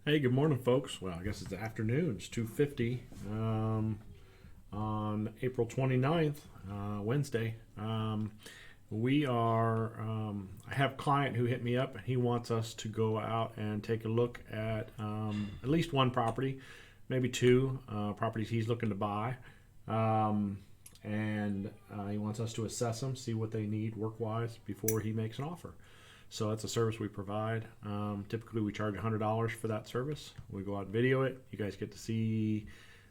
Hey, good morning, folks. Well, I guess it's afternoon. It's 2:50 on April 29th, Wednesday. I have a client who hit me up, and he wants us to go out and take a look at least one property, maybe two properties he's looking to buy. And he wants us to assess them, see what they need work-wise before he makes an offer. So that's a service we provide. Typically, we charge $100 for that service. We go out and video it. You guys get to see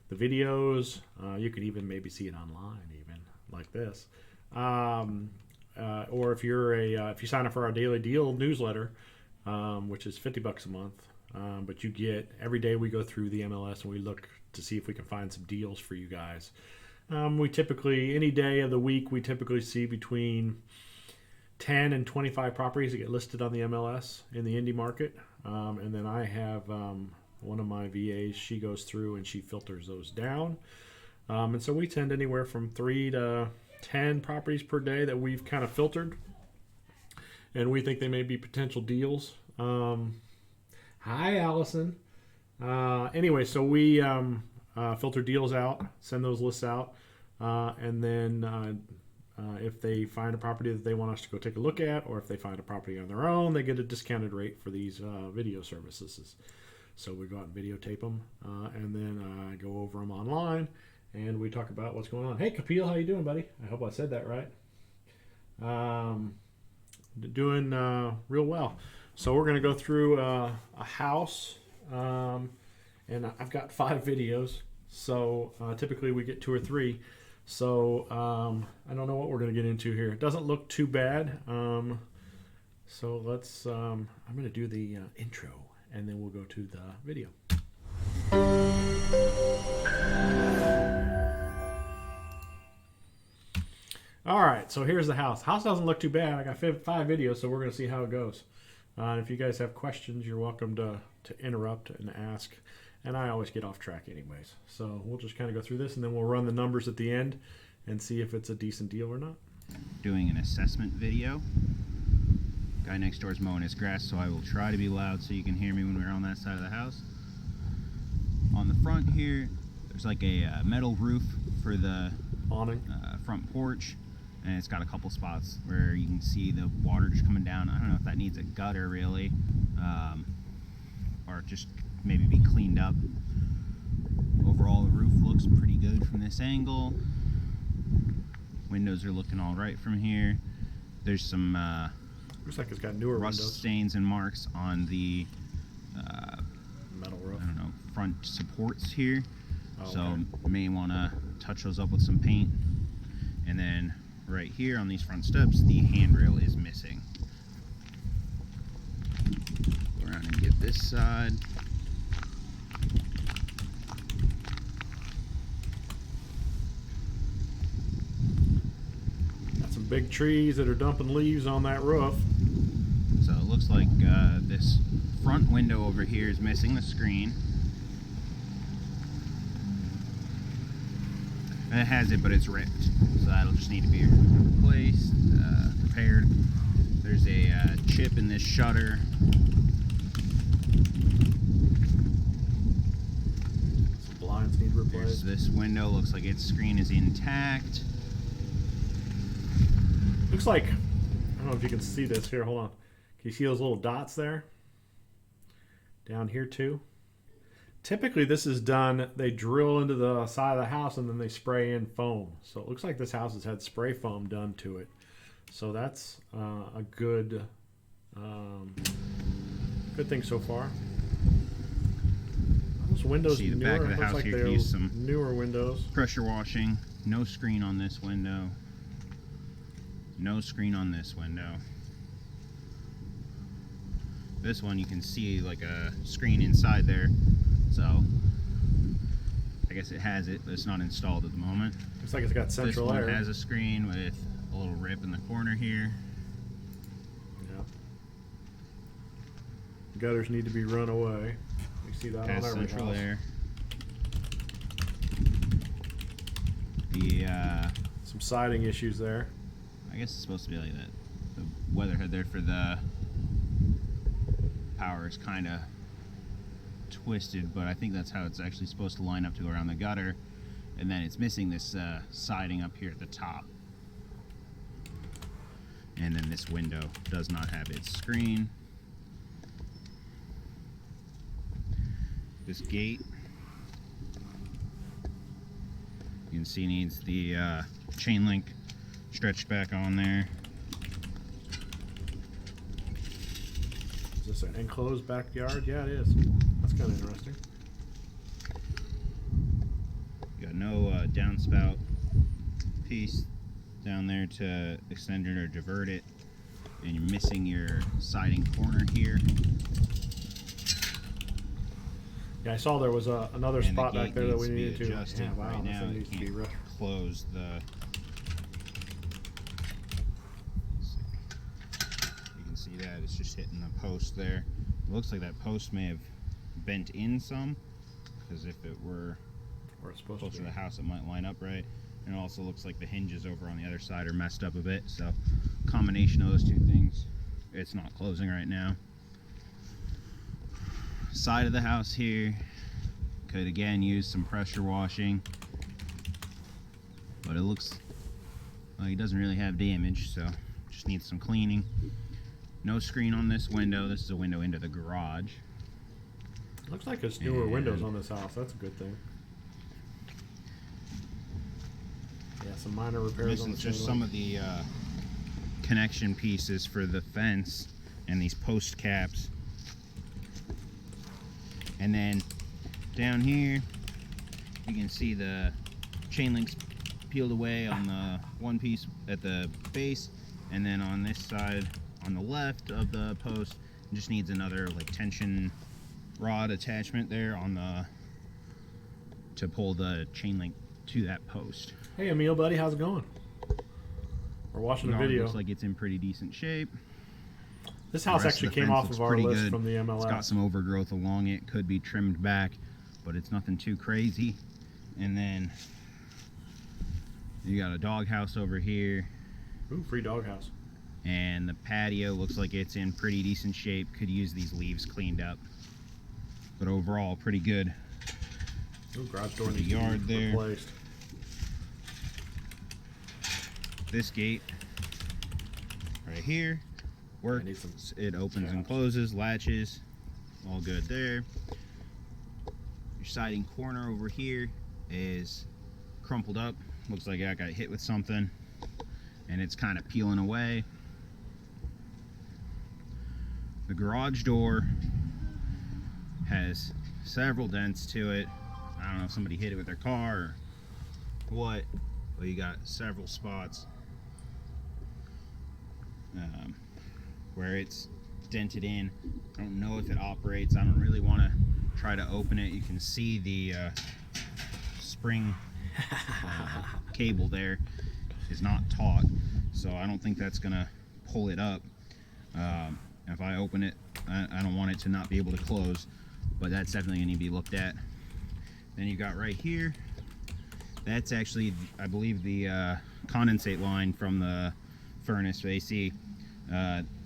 the videos. You can even maybe see it online, even like this. Or if you sign up for our Daily Deal newsletter, which is $50 a month, but you get every day we go through the MLS and we look to see if we can find some deals for you guys. We typically, any day of the week, we typically see between 10 and 25 properties that get listed on the MLS in the indie market. And then I have one of my VAs, she goes through and she filters those down. And so we tend anywhere from 3 to 10 properties per day that we've kind of filtered. And we think they may be potential deals. Hi, Allison. Anyway, so we filter deals out, send those lists out, and then if they find a property that they want us to go take a look at, or if they find a property on their own, they get a discounted rate for these video services. So we go out and videotape them, and then I go over them online, and we talk about what's going on. Hey, Kapil, how you doing, buddy? I hope I said that right. Doing real well. So we're going to go through a house, and I've got 5 videos. So typically we get 2 or 3. So I don't know what we're going to get into here. It doesn't look too bad. So let's, I'm going to do the intro, and then we'll go to the video. All right, so here's the house. House doesn't look too bad. I got 5 videos, so we're going to see how it goes. If you guys have questions, you're welcome to interrupt and ask. And I always get off track anyways. So we'll just kind of go through this, and then we'll run the numbers at the end and see if it's a decent deal or not. Doing an assessment video. Guy next door is mowing his grass, so I will try to be loud so you can hear me when we're on that side of the house. On the front here, there's like a metal roof for the awning, front porch, and it's got a couple spots where you can see the water just coming down. I don't know if that needs a gutter really, or just maybe be cleaned up. Overall, the roof looks pretty good from this angle. Windows are looking all right from here. There's some looks like it's got newer rust windows, stains and marks on the metal roof. I don't know, front supports here. Oh, so okay. may want to touch those up with some paint. And then right here on these front steps, the handrail is missing. Go around and get this side. Big trees that are dumping leaves on that roof. So it looks like this front window over here is missing the screen. And it has it, but it's ripped. So that'll just need to be replaced, repaired. There's a chip in this shutter. Some blinds need replaced. There's this window, looks like its screen is intact. Looks like, I don't know if you can see this here, hold on. Can you see those little dots there? Down here too. Typically this is done, they drill into the side of the house and then they spray in foam. So it looks like this house has had spray foam done to it. So that's a good thing so far. Those windows See the newer, back of the house like here could use some newer windows. Pressure washing. No screen on this window. No screen on this window. This one you can see like a screen inside there. So I guess it has it, but it's not installed at the moment. Looks like it's got central air. This one has a screen with a little rip in the corner here. Yeah. Gutters need to be run away. We see that Has on every central house. air. The some siding issues there. I guess it's supposed to be like that. The weatherhead there for the power is kind of twisted, but I think that's how it's actually supposed to line up to go around the gutter. And then it's missing this siding up here at the top. And then this window does not have its screen. This gate, you can see, needs the chain link stretched back on there. Is this an enclosed backyard? Yeah, it is. That's kind of interesting. You got no downspout piece down there to extend it or divert it, and you're missing your siding corner here. Yeah, I saw there was another And spot the back gate there that needs we to be needed to. adjusted. Yeah, wow, Right this now thing it needs to be can't close the. You can see that it's just hitting the post there. It looks like that post may have bent in some, because if it were where it's supposed closer to to be. the house, it might line up right. And it also looks like the hinges over on the other side are messed up a bit. So, combination of those two things, it's not closing right now. Side of the house here could again use some pressure washing, but it looks like it doesn't really have damage, so just needs some cleaning. No screen on this window. This is a window into the garage. Looks like it's newer windows on this house. That's a good thing. Yeah, some minor repairs on Missing the just chain some link. of the connection pieces for the fence and these post caps. And then down here, you can see the chain links peeled away on the one piece at the base, and then on this side, on the left of the post, it just needs another like tension rod attachment there on the to pull the chain link to that post. Hey, Emil, buddy, how's it going? We're watching a Yard video. looks like it's in pretty decent shape. This house The rest actually of the came fence off looks of our pretty list good. from the MLS. It's got some overgrowth along it, could be trimmed back, but it's nothing too crazy. And then you got a doghouse over here, Ooh, free doghouse. and the patio looks like it's in pretty decent shape. Could use these leaves cleaned up, but overall pretty good. Ooh, garage door The needs to be yard there. replaced. This gate right here works. need some It opens and caps. closes, latches, all good there. Your siding corner over here is crumpled up. Looks like I got hit with something, and it's kind of peeling away. The garage door has several dents to it. I don't know if somebody hit it with their car or what, but you got several spots where it's dented in. I don't know if it operates. I don't really want to try to open it. You can see the spring cable there is not taut, so I don't think that's gonna pull it up. If I open it, I don't want it to not be able to close, but that's definitely gonna need to be looked at. Then you got right here, that's actually, I believe, the condensate line from the furnace AC.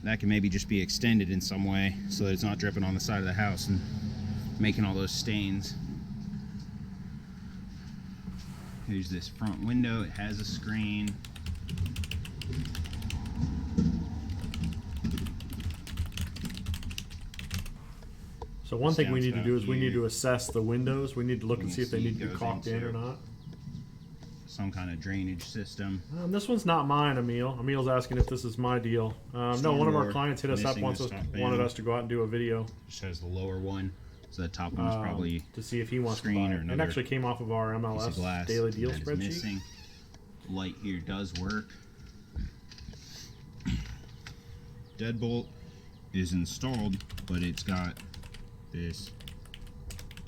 That can maybe just be extended in some way so that it's not dripping on the side of the house and making all those stains. Here's this front window. It has a screen. So one thing we need to do is we need here. to assess the windows. We need to look You and can see if they see need it to be goes caulked in or into- not. Some kind of drainage system. This one's not mine, Emil. Emil's asking if this is my deal. No, one of our Stormwater, clients hit us up missing once, this top wanted panel. us to go out and do a video Just has the lower one, so the top one's probably to see if he wants to screen buy or it. It another actually came off of our piece of MLS glass Daily Deal that is spreadsheet. missing. Light here does work. Deadbolt is installed, but it's got this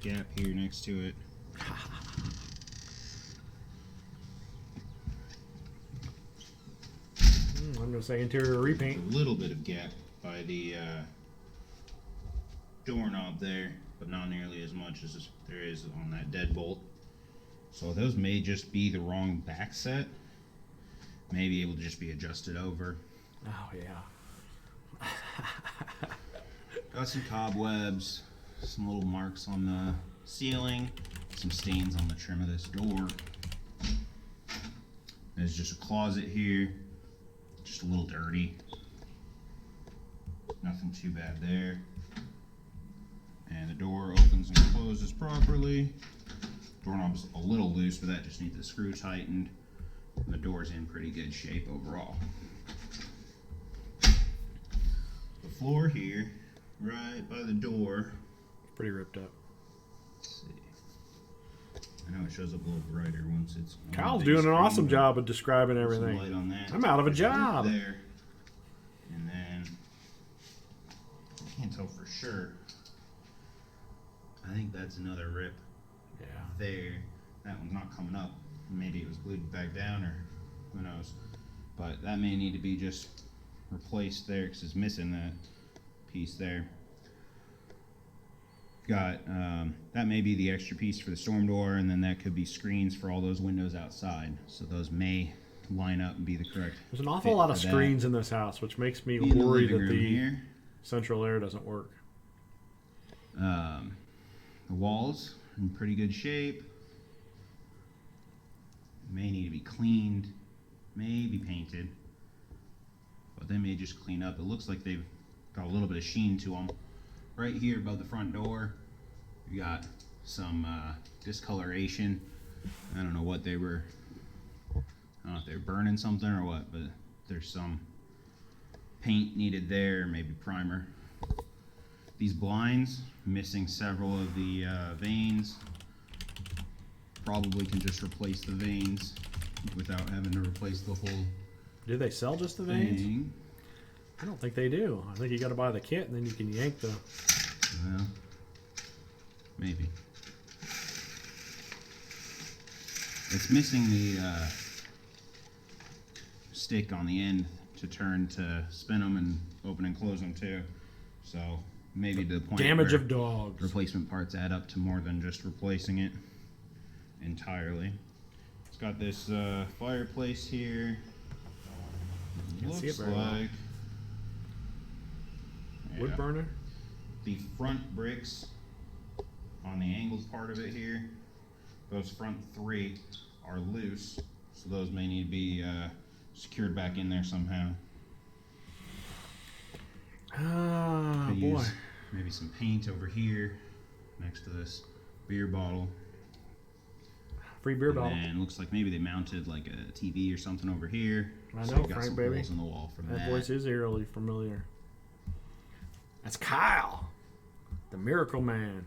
gap here next to it. I'm going to say interior repaint. A little bit of gap by the doorknob there, but not nearly as much as there is on that deadbolt. So those may just be the wrong back set. May be able to just be adjusted over. Oh, yeah. Got some cobwebs, some little marks on the ceiling, some stains on the trim of this door. There's just a closet here, just a little dirty. Nothing too bad there. And the door opens and closes properly. Doorknob's a little loose, but that just needs the screw tightened. The door's in pretty good shape overall. The floor here, right by the door, Pretty ripped up. let's see. I know it shows up a little brighter once it's on Kyle's the doing an screen, awesome but job of describing some everything. light on that. I'm out of a There's rip job. there. And then I can't tell for sure. I think that's another rip Yeah. there. That one's not coming up. Maybe it was glued back down, or who knows. But that may need to be just replaced there because it's missing that piece there. Got that may be the extra piece for the storm door, and then that could be screens for all those windows outside. So those may line up and be the correct. There's an awful fit lot of for that. screens in this house, which makes me In the worry living that room the here. central air doesn't work. The walls in pretty good shape. May need to be cleaned, may be painted, but they may just clean up. It looks like they've got a little bit of sheen to them. Right here above the front door, we got some discoloration. I don't know what they were. I don't know if they were burning something or what, but there's some paint needed there, maybe primer. These blinds, missing several of the vanes. Probably can just replace the vanes without having to replace the whole Do they sell just the vanes? thing. I don't think they do. I think you got to buy the kit and then you can yank the. Well, maybe. It's missing the stick on the end to turn to spin them and open and close them too. So maybe to the point Damage where of dogs. replacement parts add up to more than just replacing it entirely. It's got this fireplace here. Can't see it Looks very well. like Wood yeah. burner? The front bricks on the angled part of it here, those front three are loose, so those may need to be secured back in there somehow. Ah, Could boy. use maybe some paint over here next to this beer bottle. Free beer bottle. And looks like maybe they mounted like a TV or something over here. I So know, you've got Frank, some baby. holes in the wall from That that. voice is eerily familiar. That's Kyle, the Miracle Man.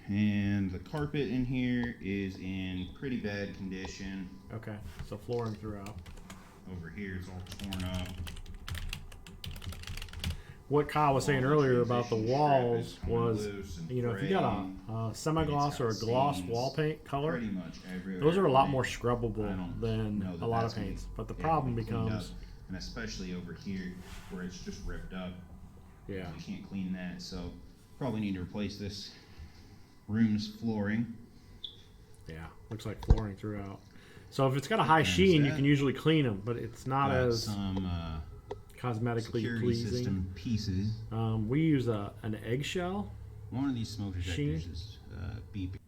And the carpet in here is in pretty bad condition. Okay, so flooring throughout. Over here it's all torn up. What Kyle was saying Wall earlier about the transition walls strip is coming was, loose and you know, if you got a semi-gloss or a gloss seams wall paint color, pretty much everywhere. those are a lot I more don't scrubbable than know that a lot that's of gonna be paints. But the able to problem be cleaned becomes, up, and especially over here where it's just ripped up. yeah, You can't clean that, so probably need to replace this room's flooring. yeah, looks like flooring throughout. So if it's got a high There's sheen, you that. can usually clean them, but it's not Got as some cosmetically security pleasing. system pieces. We use an eggshell. One of these smoke Sheen. detectors is beeping.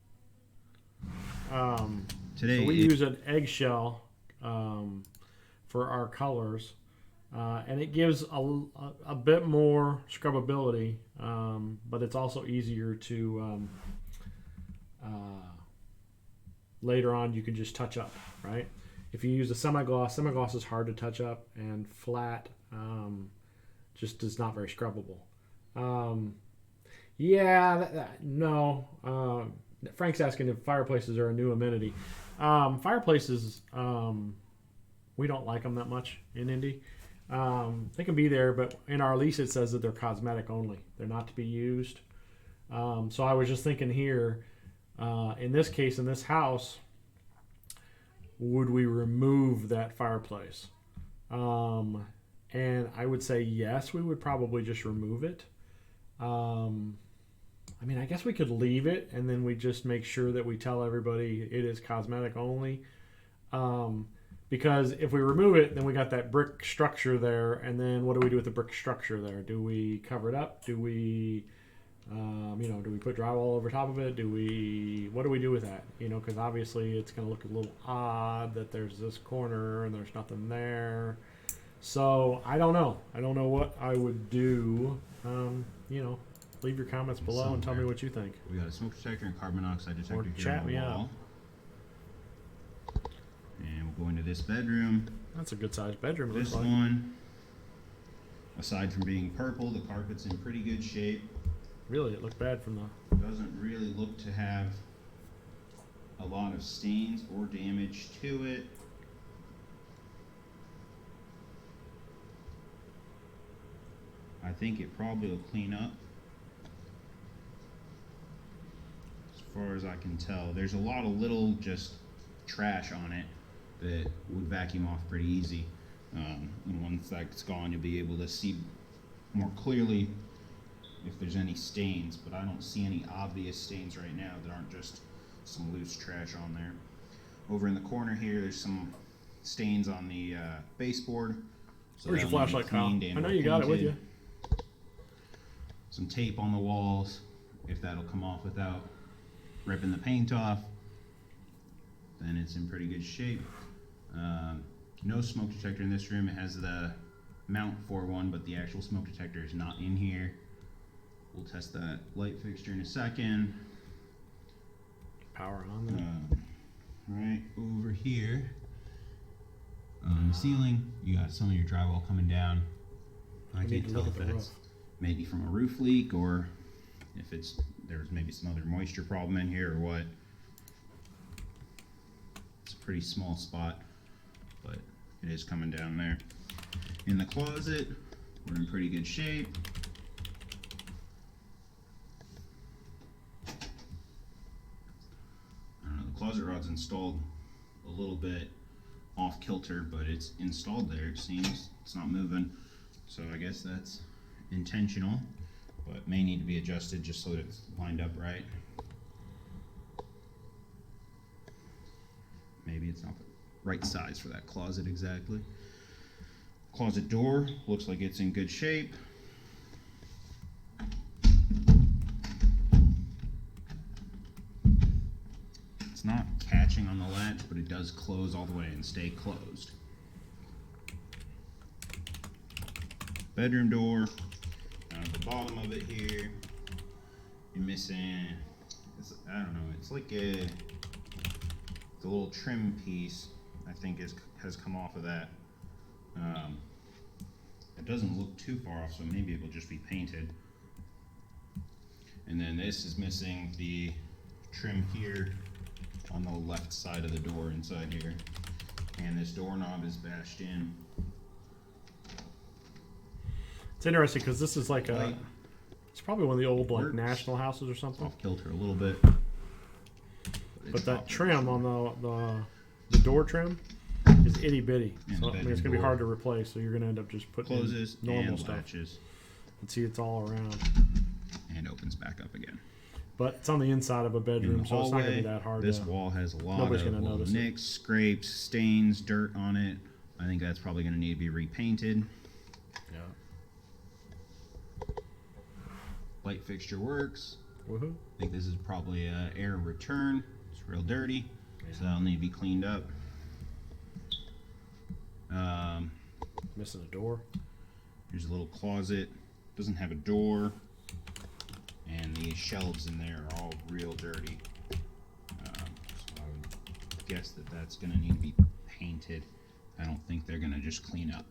So we use an eggshell for our colors, and it gives a bit more scrubbability, but it's also easier to later on you can just touch up, right? If you use a semi-gloss is hard to touch up, and flat just is not very scrubbable. No. Frank's asking if fireplaces are a new amenity. Fireplaces, we don't like them that much in Indy. They can be there, but in our lease it says that they're cosmetic only. They're not to be used. So I was just thinking here, in this case, in this house, would we remove that fireplace? And I would say yes, we would probably just remove it. I mean, I guess we could leave it and then we just make sure that we tell everybody it is cosmetic only. Because if we remove it, then we got that brick structure there, and then what do we do with the brick structure there? Do we cover it up? Do we You know, do we put drywall over top of it? What do we do with that? You know, because obviously it's going to look a little odd that there's this corner and there's nothing there. So I don't know. I don't know what I would do. You know, leave your comments below and tell me what you think. We got a smoke detector and carbon monoxide detector Or here chat on the me wall. And we'll go into this bedroom. That's a good sized bedroom. This one, aside from being purple, the carpet's in pretty good shape. Really, it looked bad from the. Doesn't really look to have a lot of stains or damage to it. I think it probably will clean up. As far as I can tell, there's a lot of little just trash on it that would vacuum off pretty easy. And once that's gone, you'll be able to see more clearly if there's any stains, but I don't see any obvious stains right now that aren't just some loose trash on there. Over in the corner here, there's some stains on the baseboard. So Where's your flashlight, Kyle? I know you got it with you. Some tape on the walls, if that'll come off without ripping the paint off, then it's in pretty good shape. No smoke detector in this room. It has the mount for one, but the actual smoke detector is not in here. We'll test that light fixture in a second. Power on there. Right over here on the ceiling, you got some of your drywall coming down. I can't tell if that's maybe from a roof leak or if there's maybe some other moisture problem in here or what. It's a pretty small spot, but it is coming down there. In the closet, we're in pretty good shape. I don't know, the closet rod's installed a little bit off kilter, but it's installed there, it seems. It's not moving, so I guess that's intentional, but may need to be adjusted just so that it's lined up right. Maybe it's not the right size for that closet exactly. Closet door looks like it's in good shape. It's not catching on the latch, but it does close all the way and stay closed. Bedroom door, down at the bottom of it here, you're missing, I don't know, it's like the little trim piece, I think has come off of that. It doesn't look too far off, so maybe it will just be painted. And then this is missing the trim here on the left side of the door inside here. And this doorknob is bashed in. It's interesting because this is like it's probably one of the old like Works. National houses or something. Off kilter a little bit. But that trim on the door trim is itty bitty. And So the I mean, it's gonna be bedroom hard to replace. So you're gonna end up just putting closes in normal and stuff. latches And see, it's all around. and opens back up again. But it's on the inside of a In bedroom, the so it's not gonna hallway, be that hard. this wall has a lot nobody's of gonna little notice it. nicks, scrapes, stains, dirt on it. I think that's probably going to need to be repainted. Yeah. Light fixture works. Woohoo! I think this is probably an air return. It's real dirty, so that'll need to be cleaned up. Missing a door. Here's a little closet. Doesn't have a door, and the shelves in there are all real dirty. So I would guess that that's going to need to be painted. I don't think they're going to just clean up.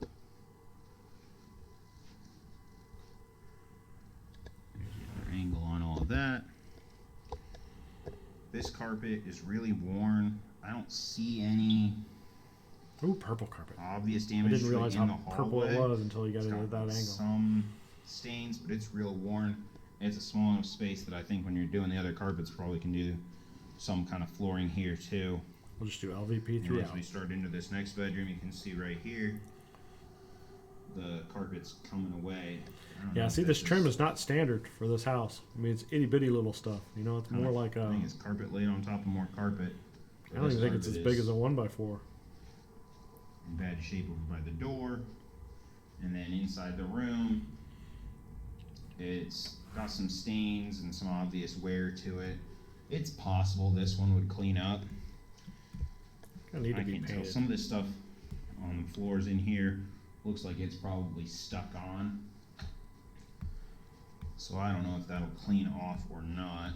There's the other angle on all of that. This carpet is really worn. I don't see any Ooh, purple carpet. obvious I damage didn't realize in how the purple hallway. it was until you got It's into got that angle. some stains, but it's real worn. It's a small enough space that I think when you're doing the other carpets, probably can do some kind of flooring here too. We'll just do LVP And 3 as out. we start into this next bedroom, you can see right here the carpet's coming away. I don't know Yeah, if see, this that's trim just is not standard for this house. I mean, it's itty bitty little stuff. You know, it's more like I think it's carpet laid on top of more carpet. I don't even think it's as big as a 1x4. In bad shape over by the door, and then inside the room, it's got some stains and some obvious wear to it. It's possible this one would clean up. Gonna need to I be can tell painted. some of this stuff on the floors in here looks like it's probably stuck on. So I don't know if that'll clean off or not.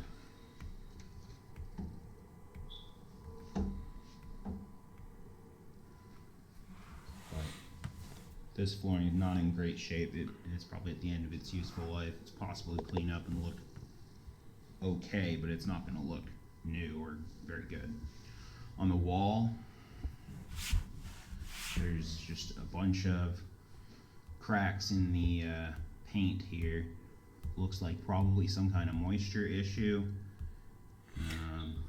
But this flooring is not in great shape. It's probably at the end of its useful life. It's possible to clean up and look okay, but it's not going to look new or very good. On the wall, there's just a bunch of cracks in the paint here. Looks like probably some kind of moisture issue.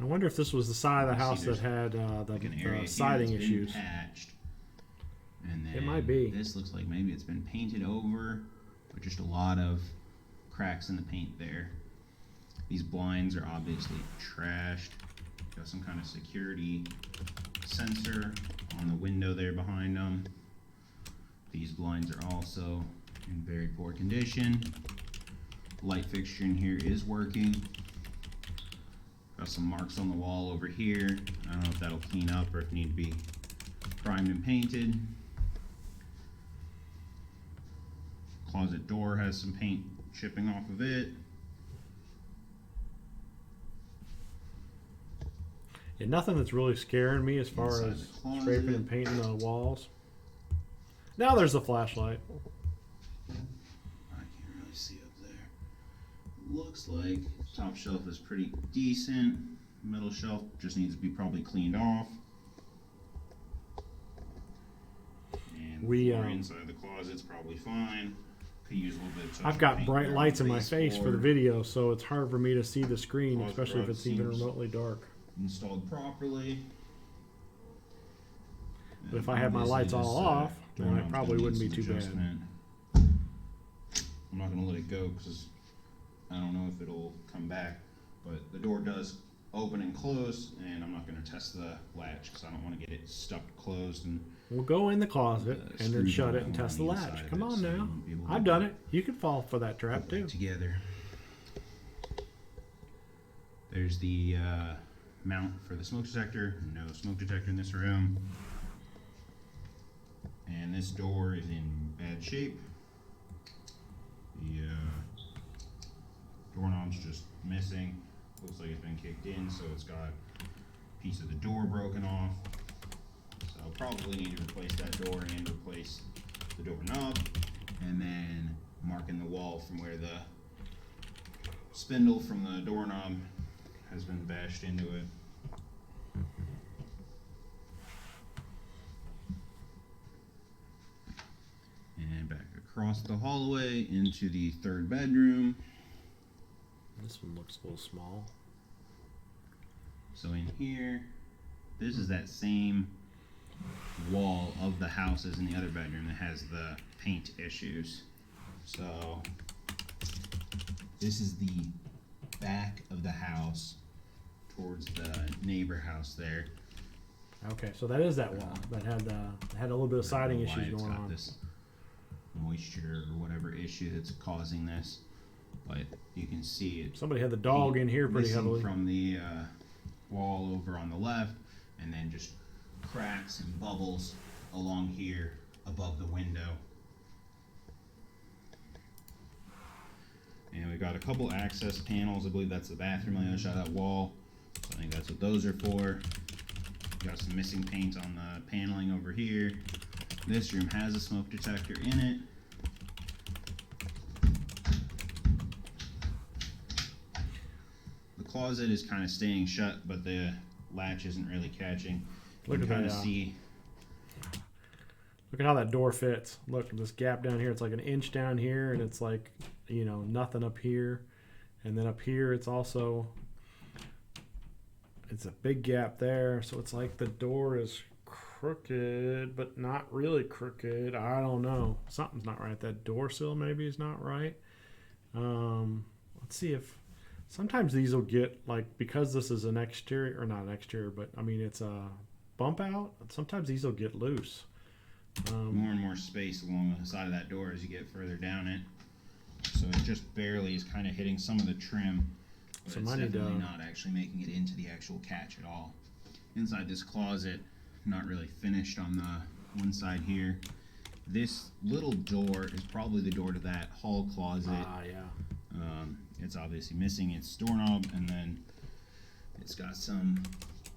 I wonder if this was the side of the house that had Like an area the siding here that's been issues. patched. And then It might be. This looks like maybe it's been painted over, but just a lot of cracks in the paint there. These blinds are obviously trashed. Got some kind of security sensor on the window there behind them. These blinds are also in very poor condition. Light fixture in here is working. Got some marks on the wall over here. I don't know if that'll clean up or if it need to be primed and painted. Closet door has some paint chipping off of it. Yeah, nothing that's really scaring me as far Inside as the closet. scraping and painting the walls. Now there's the flashlight. I can't really see up there. Looks like top shelf is pretty decent. Middle shelf just needs to be probably cleaned off. And the floor inside the closet's probably fine. Could use a little bit of touch I've of got paint bright there on lights the in my base face for floor. the video, so it's hard for me to see the screen, Closet especially if rod it's even seems remotely dark. Installed properly. But if I had my lights all off, then it probably wouldn't be too bad. I'm not going to let it go because I don't know if it'll come back. But the door does open and close, and I'm not going to test the latch because I don't want to get it stuck closed. And We'll go in the closet and then screws shut it on and the test the inside latch. of Come it, on so you now. won't be able to I've done it. You can fall for that trap put it too. together. There's the mount for the smoke detector. No smoke detector in this room. And this door is in bad shape. The doorknob's just missing. Looks like it's been kicked in, so it's got a piece of the door broken off. So I'll probably need to replace that door and replace the doorknob. And then mark in the wall from where the spindle from the doorknob has been bashed into it. And back across the hallway into the third bedroom. This one looks a little small. So in here, this is that same wall of the house as in the other bedroom that has the paint issues. So this is the back of the house towards the neighbor house there. Okay, so that is that wall that had a little bit of siding I don't know why issues it's going got on. this moisture or whatever issue that's causing this, but you can see it. Somebody had the dog in here pretty missing heavily. from the wall over on the left, and then just cracks and bubbles along here above the window. And we've got a couple access panels. I believe that's the bathroom on the other side of that wall. So I think that's what those are for. Got some missing paint on the paneling over here. This room has a smoke detector in it. The closet is kind of staying shut, but the latch isn't really catching. You Look can at kind of that. see. Look at how that door fits. Look, this gap down here, it's like an inch down here, and it's like, you know, nothing up here. And then up here, it's also, it's a big gap there. So it's like the door is crooked, but not really crooked. I don't know. Something's not right. That door sill maybe is not right. Let's see if, sometimes these will get, like, because this is an exterior, or not an exterior, but I mean, it's a bump out. Sometimes these will get loose. More and more space along the side of that door as you get further down it. So it just barely is kind of hitting some of the trim, but So it's mine need definitely to- not actually making it into the actual catch at all. Inside this closet, not really finished on the one side here. This little door is probably the door to that hall closet. Yeah. It's obviously missing its doorknob, and then it's got some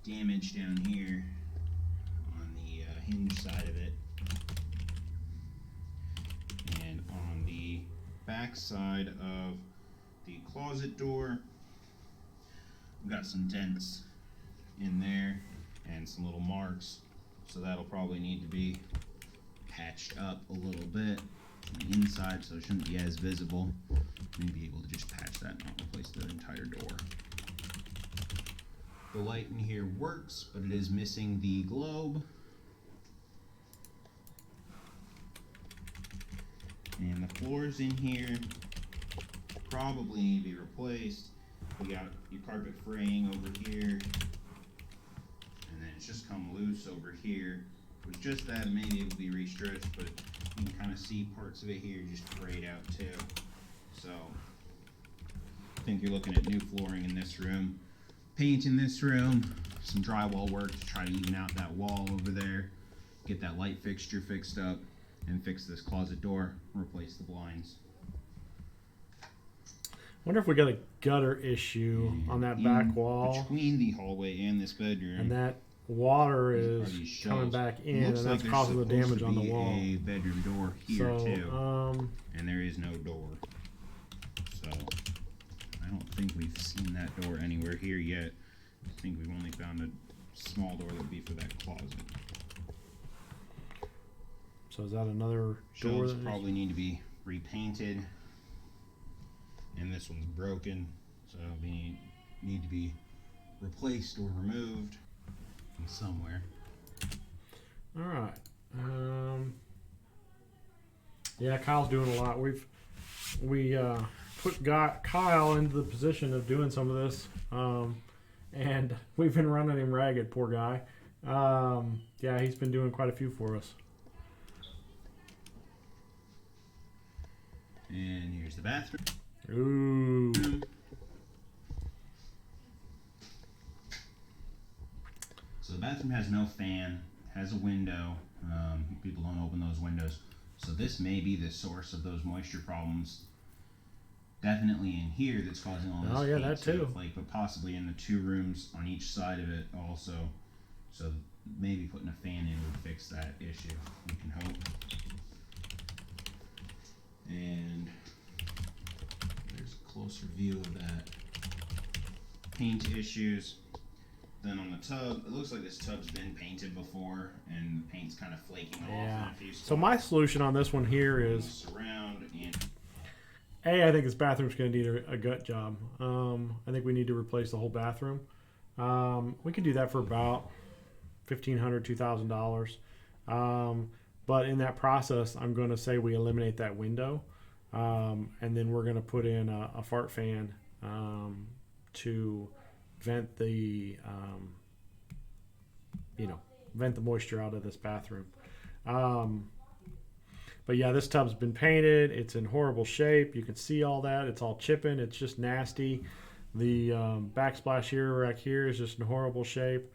damage down here on the hinge side of it. And on the back side of the closet door, we've got some dents in there and some little marks, so that'll probably need to be patched up a little bit on the inside, so it shouldn't be as visible. Maybe able to just patch that and not replace the entire door. The light in here works, but it is missing the globe. And the floors in here probably need to be replaced. We got your carpet fraying over here, and then it's just come loose over here. It was just that, maybe it will be restretched, but you can kind of see parts of it here just frayed out too. So I think you're looking at new flooring in this room, paint in this room, some drywall work to try to even out that wall over there, get that light fixture fixed up, and fix this closet door, replace the blinds. Wonder if we got a gutter issue on that back wall, Between the hallway and this bedroom. and that water are is these coming shelves. back It in, and looks that's like causing the there's damage on the supposed to wall. be a bedroom door here So, too, and there is no door. So I don't think we've seen that door anywhere here yet. I think we've only found a small door that would be for that closet. so is that another door? Shelves that probably need to be repainted, and this one's broken, so they need to be replaced or removed from somewhere. All right. Yeah, Kyle's doing a lot. We got Kyle into the position of doing some of this, and we've been running him ragged. Poor guy. Yeah, he's been doing quite a few for us. And here's the bathroom. Ooh. So the bathroom has no fan, has a window. People don't open those windows. So this may be the source of those moisture problems. Definitely in here that's causing all this Oh, yeah, paint that to too. flake, but possibly in the two rooms on each side of it also. So maybe putting a fan in would fix that issue. We can hope. And there's a closer view of that. Paint issues. Then on the tub, it looks like this tub's been painted before, and the paint's kind of flaking off in Yeah. a few spots. So my solution on this one here is, Surround and I think this bathroom's going to need a gut job. I think we need to replace the whole bathroom. We could do that for about $1,500, $2,000. But in that process, I'm going to say we eliminate that window, and then we're going to put in a fart fan to vent the vent the moisture out of this bathroom. But yeah, this tub's been painted. It's in horrible shape. You can see all that. It's all chipping. It's just nasty. The backsplash here, right here, is just in horrible shape.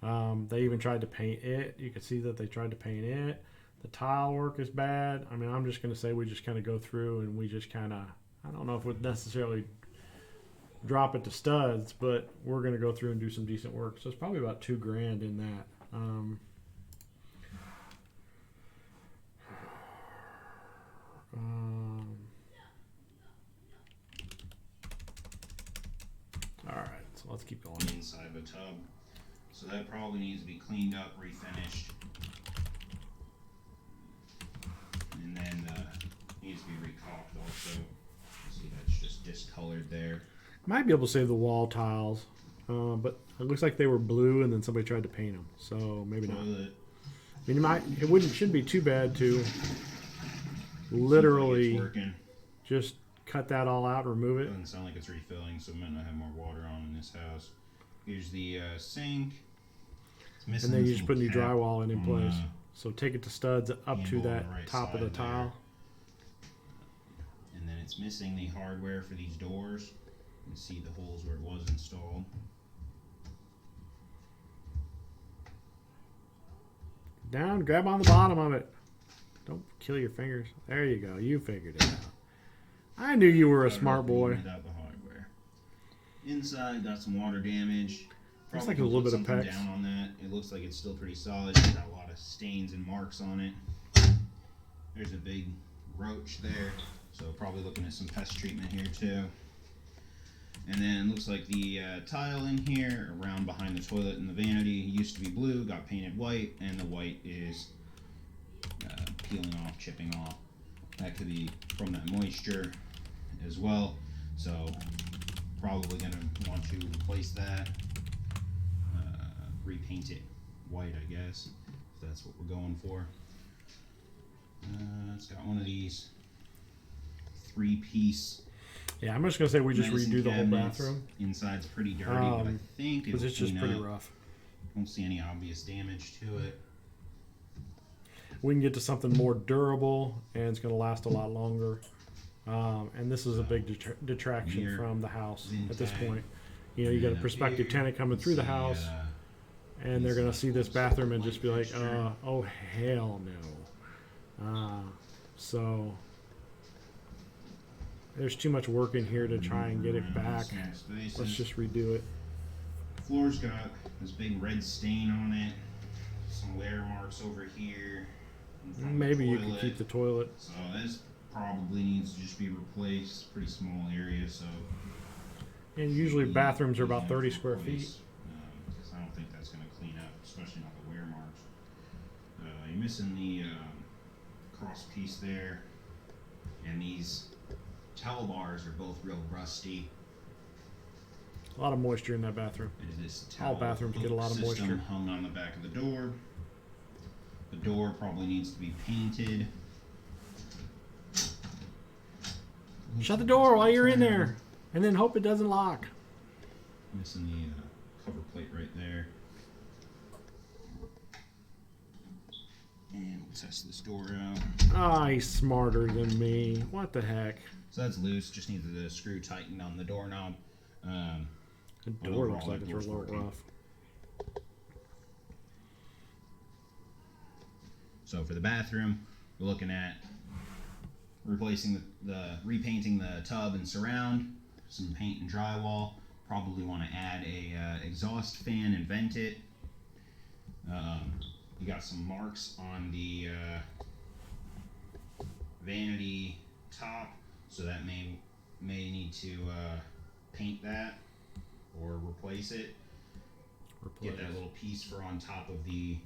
They even tried to paint it. You can see that they tried to paint it. The tile work is bad. I mean, I'm just going to say we just kind of go through and we just kind of, I don't know if we'd necessarily drop it to studs, but we're going to go through and do some decent work. So it's probably about $2,000 in that. All right, so let's keep going. inside of a tub. So that probably needs to be cleaned up, refinished. And then needs to be recaulked also. See, that's just discolored there. Might be able to save the wall tiles, but it looks like they were blue and then somebody tried to paint them, so maybe not. Toilet. I mean, shouldn't be too bad to Seems literally like it's working. just cut that all out, remove it. Doesn't sound like it's refilling, so it might not have more water on in this house. Here's the sink. It's missing And then you this just put little new cap drywall in on place. the So take it to studs up to handle on that the right top of side the tile. And then it's missing the hardware for these doors. You can see the holes where it was installed. Down, grab on the bottom of it. Don't kill your fingers. There you go. You figured it out. I knew you were a smart boy. Without the hardware. Inside, got some water damage. Looks Probably like a little bit of something pecs. down on that. It looks like it's still pretty solid. It's got a lot of stains and marks on it. There's a big roach there, so probably looking at some pest treatment here too. And then looks like the tile in here around behind the toilet and the vanity used to be blue, got painted white, and the white is peeling off, chipping off. That could be from that moisture as well, so probably going to want to replace that, repaint it white, I guess, if that's what we're going for. It's got one of these 3-piece. Yeah, I'm just gonna say we just medicine redo the whole cabinets. bathroom Inside's pretty dirty, but I think because it's just pretty rough. Don't see any obvious damage to it. We can get to something more durable and it's gonna last a lot longer. And this is a big detraction from the house at this point. You know, you got a prospective tenant coming through the house, and they're gonna see this bathroom and just be like, "Oh hell no!" So there's too much work in here to try and get it back. Let's just redo it. Floor's got this big red stain on it. Some wear marks over here. Maybe you can keep the toilet. So this probably needs to just be replaced. Pretty small area, so. And usually bathrooms are about 30 square feet. Because I don't think that's going to clean up, especially not the wear marks. You're missing the cross piece there, and these towel bars are both real rusty. A lot of moisture in that bathroom. This All bathrooms get a lot of moisture. Hung on the back of the door. The door probably needs to be painted. Shut the door while you're in there, and then hope it doesn't lock. Missing the cover plate right there. And we'll test this door out. Ah, he's smarter than me. What the heck? So that's loose. Just needs the screw tightened on the doorknob. The door looks like it's a little rough. So for the bathroom, we're looking at replacing repainting the tub and surround, some paint and drywall. Probably want to add a exhaust fan and vent it. You got some marks on the vanity top, so that may need to paint that or replace it. Get that little piece for on top of the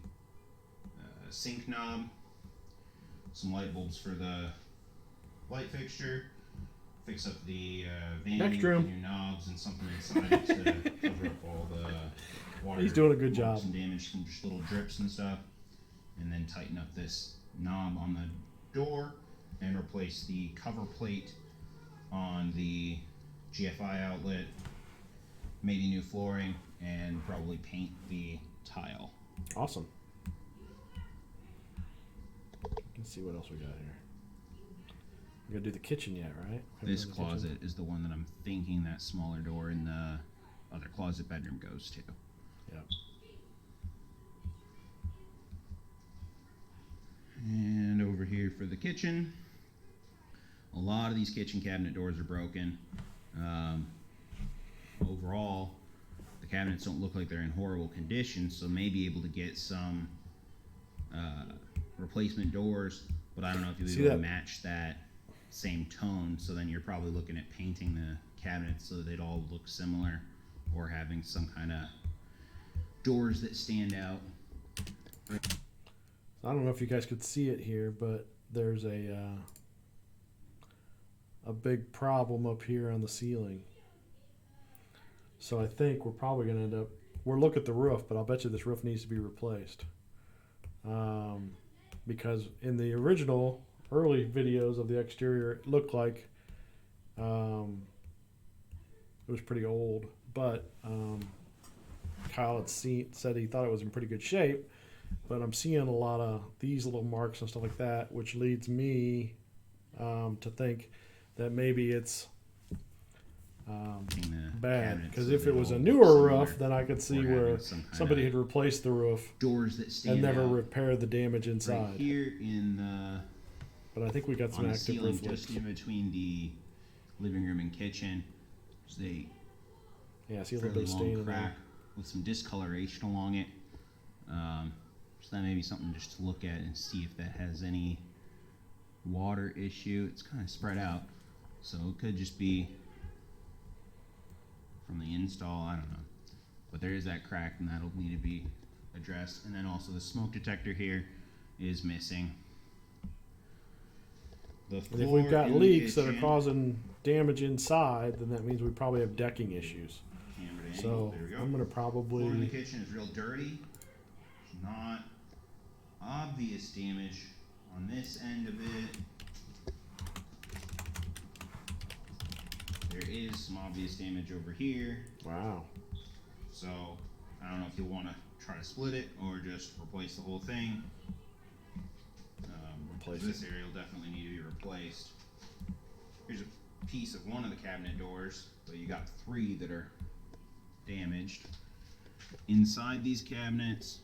sink knob. Some light bulbs for the light fixture. Fix up the vanity with new knobs and something inside it to cover up all the water. He's doing a good job. Some damage from just little drips and stuff. And then tighten up this knob on the door and replace the cover plate on the GFI outlet. Maybe new flooring and probably paint the tile. Awesome. Let's see what else we got here. We gotta do the kitchen yet, right? This closet is the one that I'm thinking that smaller door in the other closet bedroom goes to. Yeah. And over here for the kitchen, a lot of these kitchen cabinet doors are broken. Overall, the cabinets don't look like they're in horrible condition, so may be able to get some replacement doors, but I don't know if you'll be able to match that same tone, so then you're probably looking at painting the cabinets so they'd all look similar, or having some kind of doors that stand out. I don't know if you guys could see it here, but there's a big problem up here on the ceiling. So I think we're probably going to end up, we'll look at the roof, but I'll bet you this roof needs to be replaced. Because in the original early videos of the exterior, it looked like it was pretty old, but Kyle had said he thought it was in pretty good shape, but I'm seeing a lot of these little marks and stuff like that, which leads me to think that maybe it's In the bad. cabinets, Because so if they it was a all newer look roof, similar, then I could see or where having some kind somebody of had replaced the roof doors that stand and never out. repaired the damage Right inside. here in the But I think we got some on the active ceiling, roof leaks. just in between the living room and kitchen, there's a Yeah, I see a little fairly bit of long stain in crack there. with some discoloration along it. So that may be something just to look at and see if that has any water issue. It's kind of spread out, so it could just be from the install. I don't know, but there is that crack, and that'll need to be addressed. And then also the smoke detector here is missing. The And if floor we've got in the leaks that are kitchen- causing damage inside, then that means we probably have decking issues. Camera angle, So there we go. I'm going to Floor in the probably... kitchen is real dirty. Not obvious damage on this end of it. There is some obvious damage over here. Wow. So I don't know if you want to try to split it or just replace the whole thing. Replace This it. area will definitely need to be replaced. Here's a piece of one of the cabinet doors, but you got 3 that are damaged. Inside these cabinets,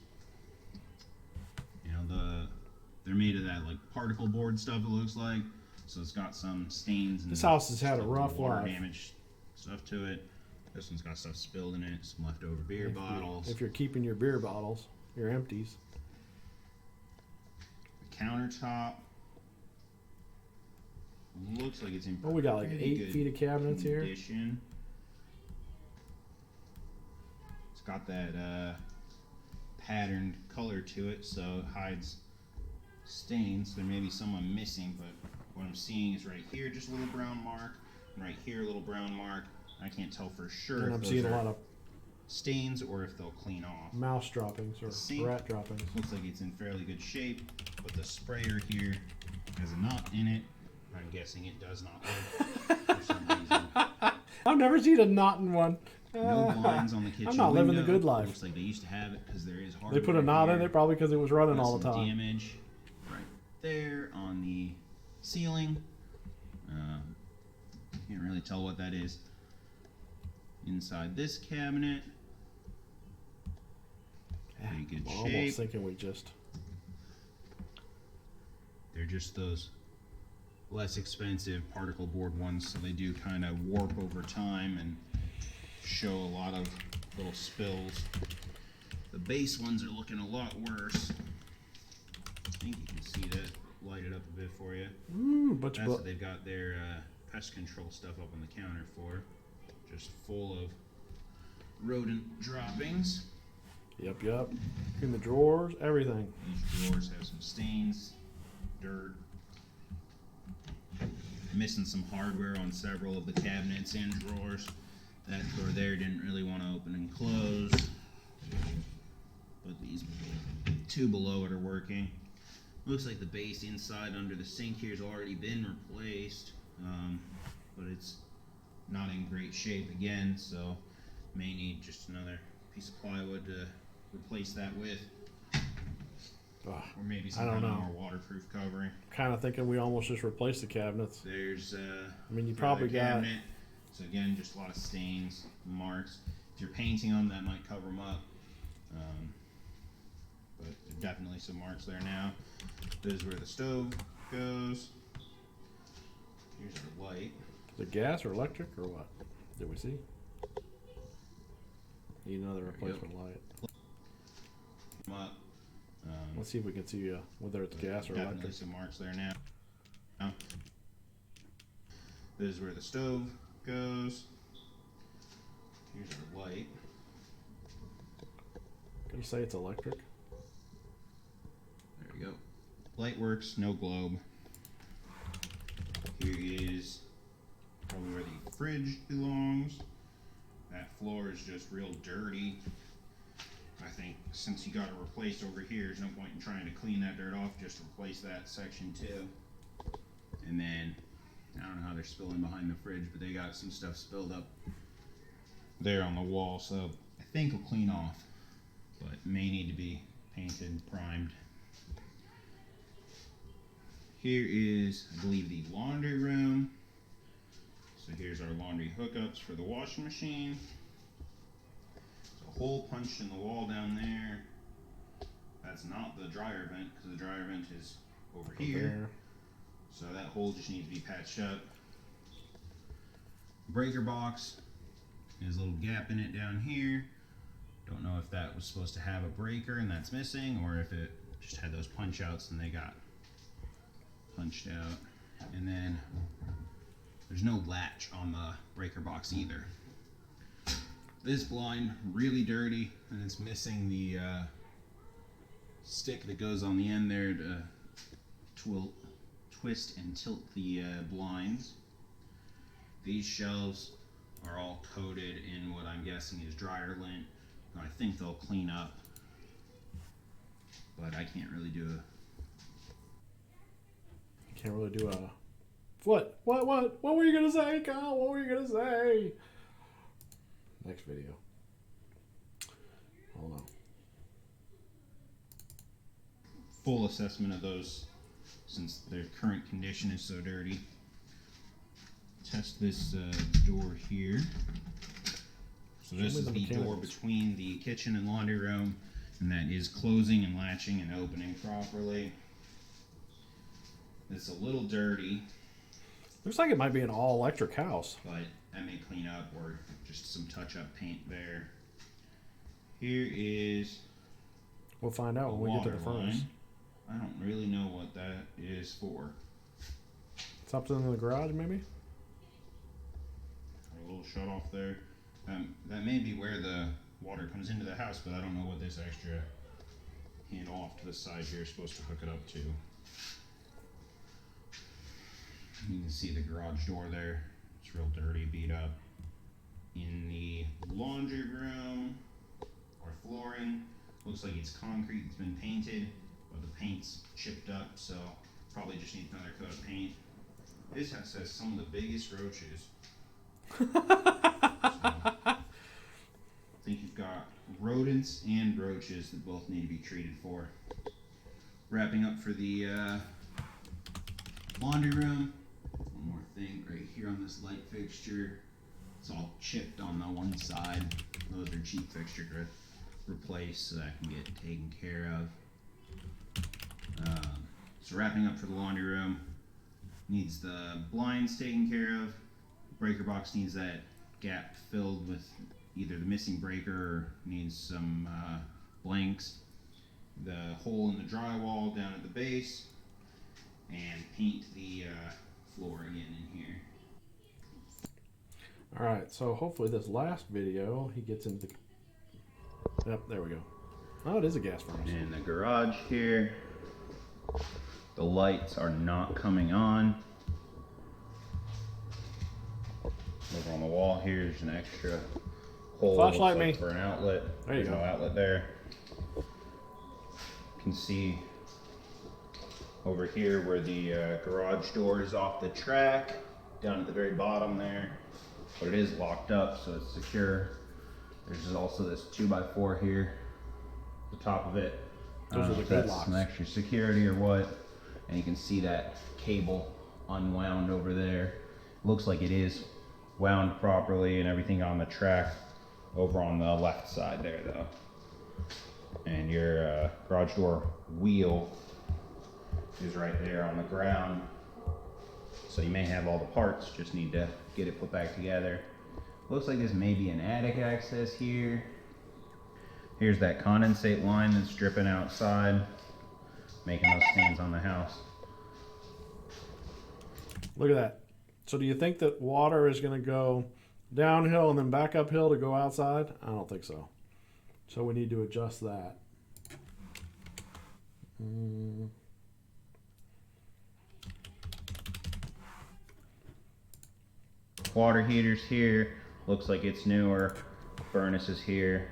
you know, they're made of that like particle board stuff, it looks like. So it's got some stains and This house has had a stuff, rough water life. damage stuff to it. This one's got stuff spilled in it, some leftover beer bottles. If you're keeping your beer bottles, your empties. The countertop looks like it's in Oh, we got like pretty 8 good feet of cabinets here. condition. It's got that patterned color to it, so it hides stains. There may be some I'm missing, but what I'm seeing is right here just a little brown mark, and right here a little brown mark. I can't tell for sure And if I'm those seeing a are lot of stains or if they'll clean off. mouse droppings or sink rat droppings. Looks like it's in fairly good shape, but the sprayer here has a knot in it. I'm guessing it does not work for some reason. I've never seen a knot in one. No blinds on the kitchen I'm not living the window. good life. Looks like they used to have it because there is They hardware put a knot in here. it probably because it was running Got all the some time. damage right there on the ceiling. Can't really tell what that is. Inside this cabinet, pretty good I'm shape. almost thinking we just... They're just those less expensive particle board ones, so they do kind of warp over time and show a lot of little spills. The base ones are looking a lot worse. I think you can see that. Light it up a bit for you. Ooh, bunch That's of... what they've got their pest control stuff up on the counter for. Just full of rodent droppings. Yep. In the drawers, everything. These drawers have some stains, dirt. Missing some hardware on several of the cabinets and drawers. That drawer there didn't really want to open and close. But these 2 below it are working. Looks like the base inside under the sink here has already been replaced. But it's not in great shape again, so may need just another piece of plywood to replace that with. Ugh, Or maybe I some don't kind of know. more waterproof covering. kind of thinking we almost just replaced the cabinets. There's I mean, you another probably got... cabinet. So again, just a lot of stains, marks. If you're painting them, that might cover them up. But there's definitely some marks there now. This is where the stove goes. Here's our light. The gas or electric or what? Did we see? Need another There we go. replacement light. Come up. Let's see if we can see whether it's gas or Definitely electric. some marks there now. This is where the stove goes. Here's our light. Can you say it's electric? There we go. Light works, no globe. Here is probably where the fridge belongs. That floor is just real dirty. I think since you got it replaced over here, there's no point in trying to clean that dirt off, just replace that section too. And then, I don't know how they're spilling behind the fridge, but they got some stuff spilled up there on the wall, so I think it'll clean off, but may need to be painted, primed. Here is, I believe, the laundry room. here's our laundry hookups for the washing machine. There's a hole punched in the wall down there. That's not the dryer vent, because the dryer vent is over here. So that hole just needs to be patched up. Breaker box. There's a little gap in it down here. Don't know if that was supposed to have a breaker and that's missing, or if it just had those punch outs and they got punched out. And then there's no latch on the breaker box either. This blind, really dirty, and it's missing the stick that goes on the end there to twist and tilt the blinds. These shelves are all coated in what I'm guessing is dryer lint. I think they'll clean up, but I can't really do a what were you gonna say, Kyle? What were you gonna say? Next video. Hold on. full assessment of those since their current condition is so dirty. Test this door here. So this is the door between the kitchen and laundry room, and that is closing and latching and opening properly. It's a little dirty. Looks like it might be an all-electric house. But that may clean up, or just some touch-up paint there. Here is... We'll find out when we get to the furnace. I don't really know what that is for. Something in the garage, maybe? A little shut off there. That may be where the water comes into the house, but I don't know what this extra handle off to the side here is supposed to hook it up to. You can see the garage door there. It's real dirty, beat up. In the laundry room, or flooring, looks like it's concrete. It's been painted, but the paint's chipped up, so probably just needs another coat of paint. This house has some of the biggest roaches. So, I think you've got rodents and roaches that both need to be treated for. Wrapping up for the laundry room. One more thing right here on this light fixture. It's all chipped on the one side. Those are cheap fixture to replace, so that can get taken care of. So wrapping up for the laundry room. Needs the blinds taken care of. Breaker box needs that gap filled with either the missing breaker or needs some blanks. The hole in the drywall down at the base, and paint the floor again in here. Alright, so hopefully this last video he gets into the... Yep, there we go. Oh, it is a gas furnace. In the garage here, the lights are not coming on. Over on the wall here, there's an extra hole Flashlight me for an outlet. There you There's go. no outlet there. You can see over here where the garage door is off the track, down at the very bottom there. But it is locked up, so it's secure. There's also this 2x4 here, the top of it. Those are the if good that's locks. some extra security or what. And you can see that cable unwound over there. Looks like it is wound properly and everything on the track over on the left side there though. And your garage door wheel is right there on the ground. So you may have all the parts, just need to get it put back together. Looks like this may be an attic access here. Here's that condensate line that's dripping outside, making those stains on the house. Look at that. So do you think that water is going to go downhill and then back uphill to go outside? I don't think so. So we need to adjust that. Water heater's here. Looks like it's newer. Furnace is here.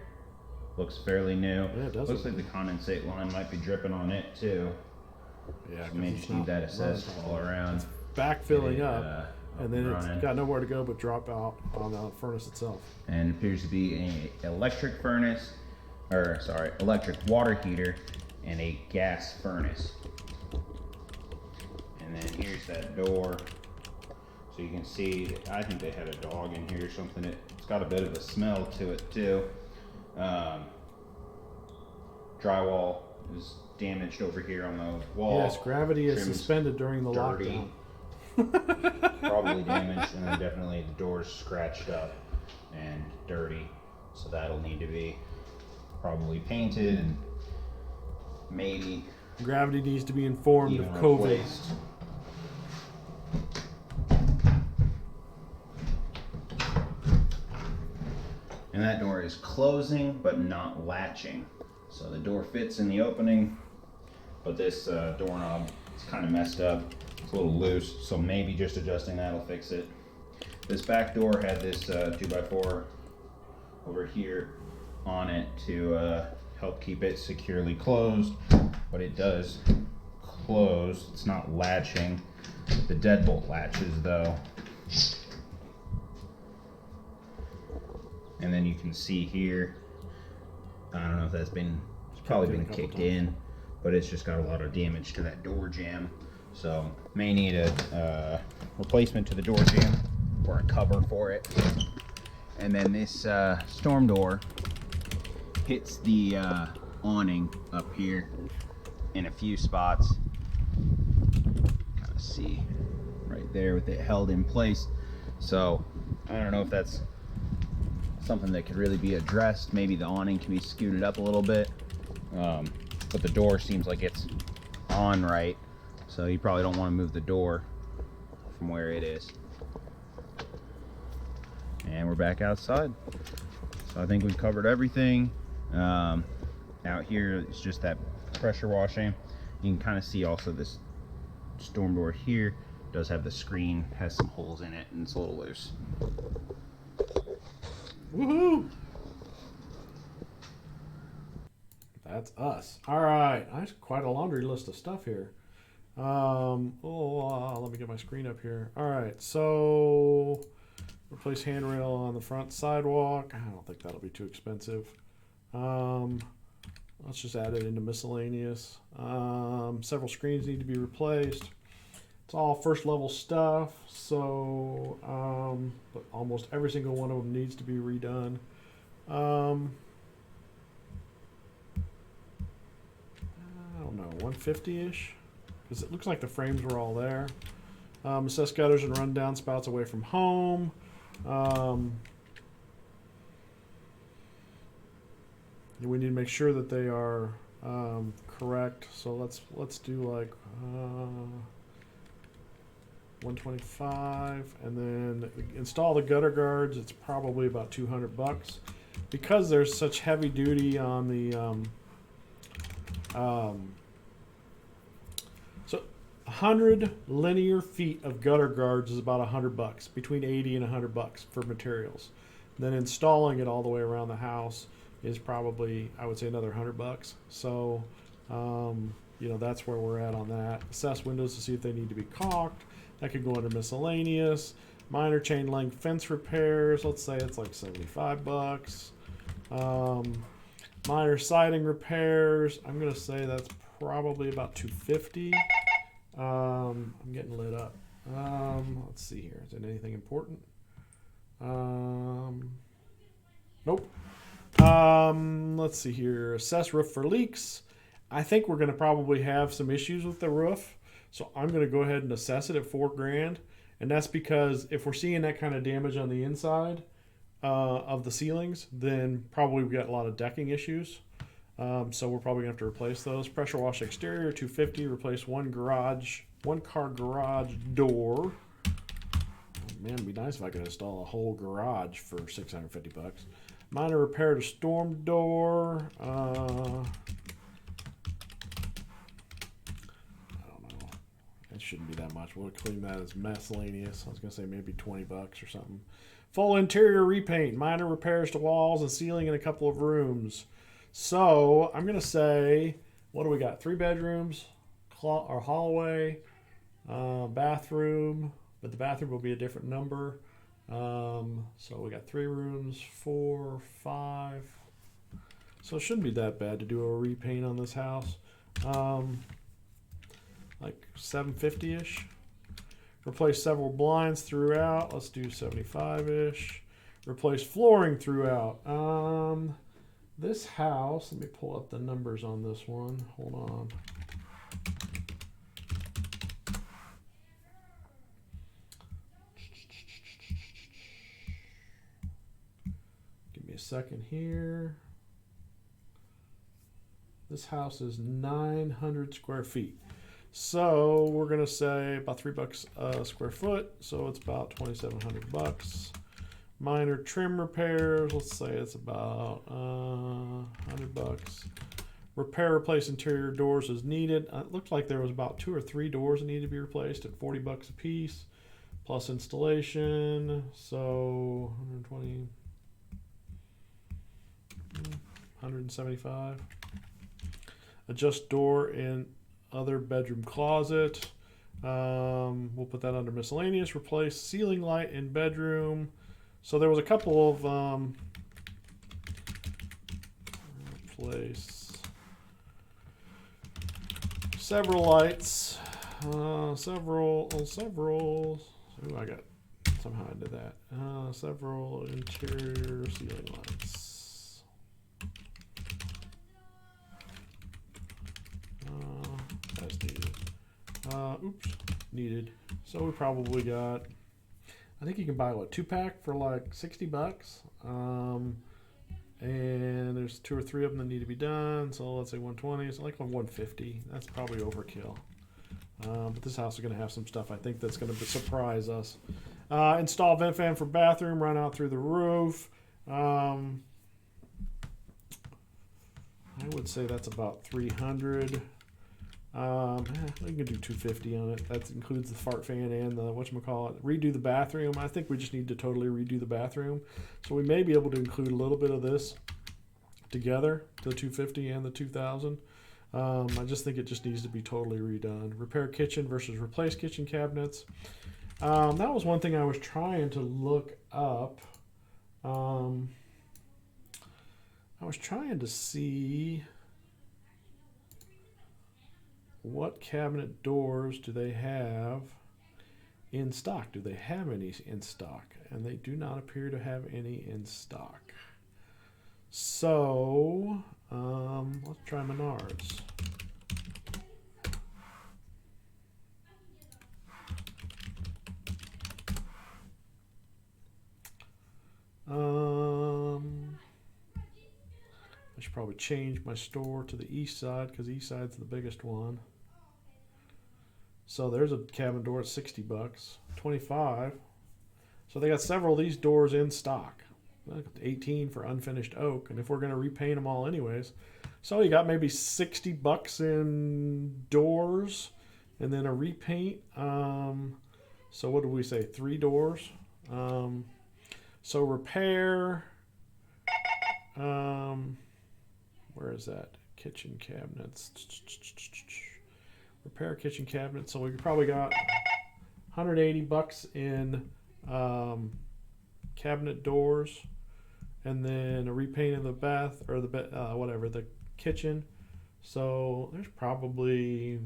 Looks fairly new. Yeah, it does. Looks like the condensate line might be dripping on it too. Yeah, So maybe just need that assessed all around. Back filling Get it, up, and then running. it's got nowhere to go but drop out on the furnace itself. And it appears to be an electric furnace, or sorry, electric water heater and a gas furnace. And then here's that door. So So you can see, I think they had a dog in here or something. It's got a bit of a smell to it too. Drywall is damaged over here on the wall. Yes, gravity is Trim's suspended during the dirty. lockdown. Probably damaged, and then definitely the door's scratched up and dirty. So that'll need to be probably painted and maybe Gravity needs to be informed even of COVID. replaced. And that door is closing but not latching. So the door fits in the opening, but this doorknob is kind of messed up. It's a little loose, so maybe just adjusting that'll fix it. This back door had this 2x4 over here on it to help keep it securely closed, but it does close. It's not latching. The deadbolt latches though. And then you can see here, I don't know if that's been, it's probably been kicked in, but it's just got a lot of damage to that door jamb. So may need a replacement to the door jamb or a cover for it. And then this storm door hits the awning up here in a few spots. Kind of see right there with it held in place. So I don't know if that's something that could really be addressed. Maybe the awning can be scooted up a little bit, but the door seems like it's on right, so you probably don't want to move the door from where it is. And we're back outside, so I think we've covered everything. Out here it's just that pressure washing. You can kind of see also this storm door here does have the screen, has some holes in it, and it's a little loose. Woohoo! That's us. All right, that's quite a laundry list of stuff here. Let me get my screen up here. All right, so replace handrail on the front sidewalk. I don't think that'll be too expensive. Let's just add it into miscellaneous. Several screens need to be replaced. It's all first level stuff, so but almost every single one of them needs to be redone. I don't know, 150-ish, because it looks like the frames were all there. Assess gutters and run down spouts away from home. We need to make sure that they are correct. So let's do like 125, and then install the gutter guards. It's probably about $200 because there's such heavy duty on the so 100 linear feet of gutter guards is about $100, between 80 and $100 for materials. And then installing it all the way around the house is probably, I would say, another $100. So that's where we're at on that. Assess windows to see if they need to be caulked. That could go under miscellaneous. Minor chain link fence repairs. Let's say it's like $75. Minor siding repairs. I'm gonna say that's probably about $250. I'm getting lit up. Let's see here. Is it anything important? Nope. Let's see here. Assess roof for leaks. I think we're gonna probably have some issues with the roof. So I'm going to go ahead and assess it at $4,000, and that's because if we're seeing that kind of damage on the inside of the ceilings, then probably we've got a lot of decking issues. So we're probably going to have to replace those. Pressure wash exterior, $250. Replace one car garage door. Oh, man, it'd be nice if I could install a whole garage for $650. Minor repair to storm door. It shouldn't be that much. We'll clean that as miscellaneous. I was going to say maybe $20 or something. Full interior repaint, minor repairs to walls and ceiling in a couple of rooms. So I'm going to say, what do we got? 3 bedrooms, or hallway, bathroom, but the bathroom will be a different number. So we got 3 rooms, 4, 5. So it shouldn't be that bad to do a repaint on this house. Like $750-ish. Replace several blinds throughout. Let's do 75-ish. Replace flooring throughout. This house, let me pull up the numbers on this one. Hold on. Give me a second here. This house is 900 square feet. So we're gonna say about $3 a square foot. So it's about 2,700 bucks. Minor trim repairs, let's say it's about 100 bucks. Repair, replace interior doors as needed. It looked like there was about 2 or 3 doors that need to be replaced at 40 bucks a piece, plus installation. So 120, 175. Adjust door in other bedroom closet. We'll put that under miscellaneous. Replace ceiling light in bedroom. So there was a couple of replace several lights, several. Ooh, I got somehow I did that. Several interior ceiling lights. That's needed. Oops, needed. So we probably got. I think you can buy what, 2-pack for like 60 bucks. And there's 2 or 3 of them that need to be done. So let's say 120. So like 150. That's probably overkill. But this house is going to have some stuff I think that's going to surprise us. Install vent fan for bathroom, run out through the roof. I would say that's about 300. We can do 250 on it. That includes the fart fan and the whatchamacallit. Redo the bathroom. I think we just need to totally redo the bathroom. So we may be able to include a little bit of this together, the 250 and the 2000. I just think it just needs to be totally redone. Repair kitchen versus replace kitchen cabinets. That was one thing I was trying to look up. I was trying to see what cabinet doors do they have in stock? Do they have any in stock? And they do not appear to have any in stock. So let's try Menards. I should probably change my store to the east side because the east side's the biggest one. So there's a cabin door at 60 bucks, 25. So they got several of these doors in stock. 18 for unfinished oak, and if we're going to repaint them all anyways, so you got maybe 60 bucks in doors, and then a repaint. So what did we say? 3 doors. So repair. Where is that? Kitchen cabinets. Repair kitchen cabinets. So we probably got 180 bucks in cabinet doors, and then a repaint of the bath or the kitchen. So there's probably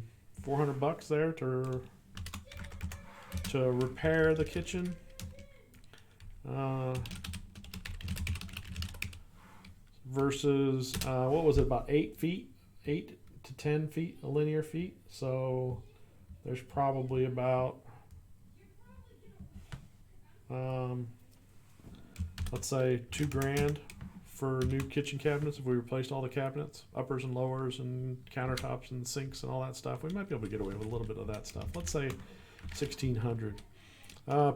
400 bucks there to repair the kitchen. Versus what was it, about 8 to 10 feet, a linear feet. So there's probably about let's say $2,000 for new kitchen cabinets. If we replaced all the cabinets, uppers and lowers and countertops and sinks and all that stuff, we might be able to get away with a little bit of that stuff. Let's say $1,600.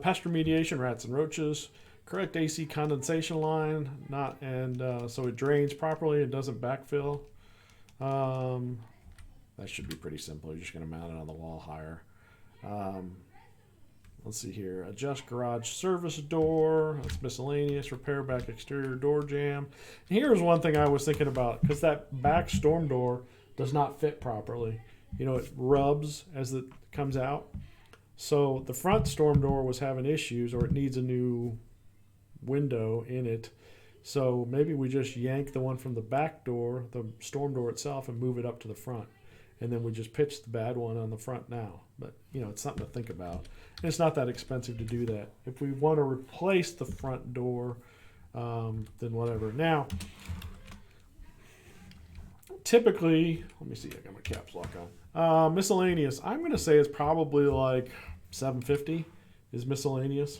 Pest remediation, rats and roaches. Correct AC condensation line, so it drains properly and doesn't backfill. That should be pretty simple. You're just going to mount it on the wall higher. Let's see here. Adjust garage service door. That's miscellaneous. Repair back exterior door jamb. And here's one thing I was thinking about, because that back storm door does not fit properly. You know, it rubs as it comes out. So the front storm door was having issues, or it needs a new window in it. So maybe we just yank the one from the back door, the storm door itself, and move it up to the front. and then we just pitch the bad one on the front now. But it's something to think about. And it's not that expensive to do that. If we want to replace the front door, then whatever. Now, typically, let me see. I got my caps lock on. Miscellaneous. I'm going to say it's probably like $750 is miscellaneous.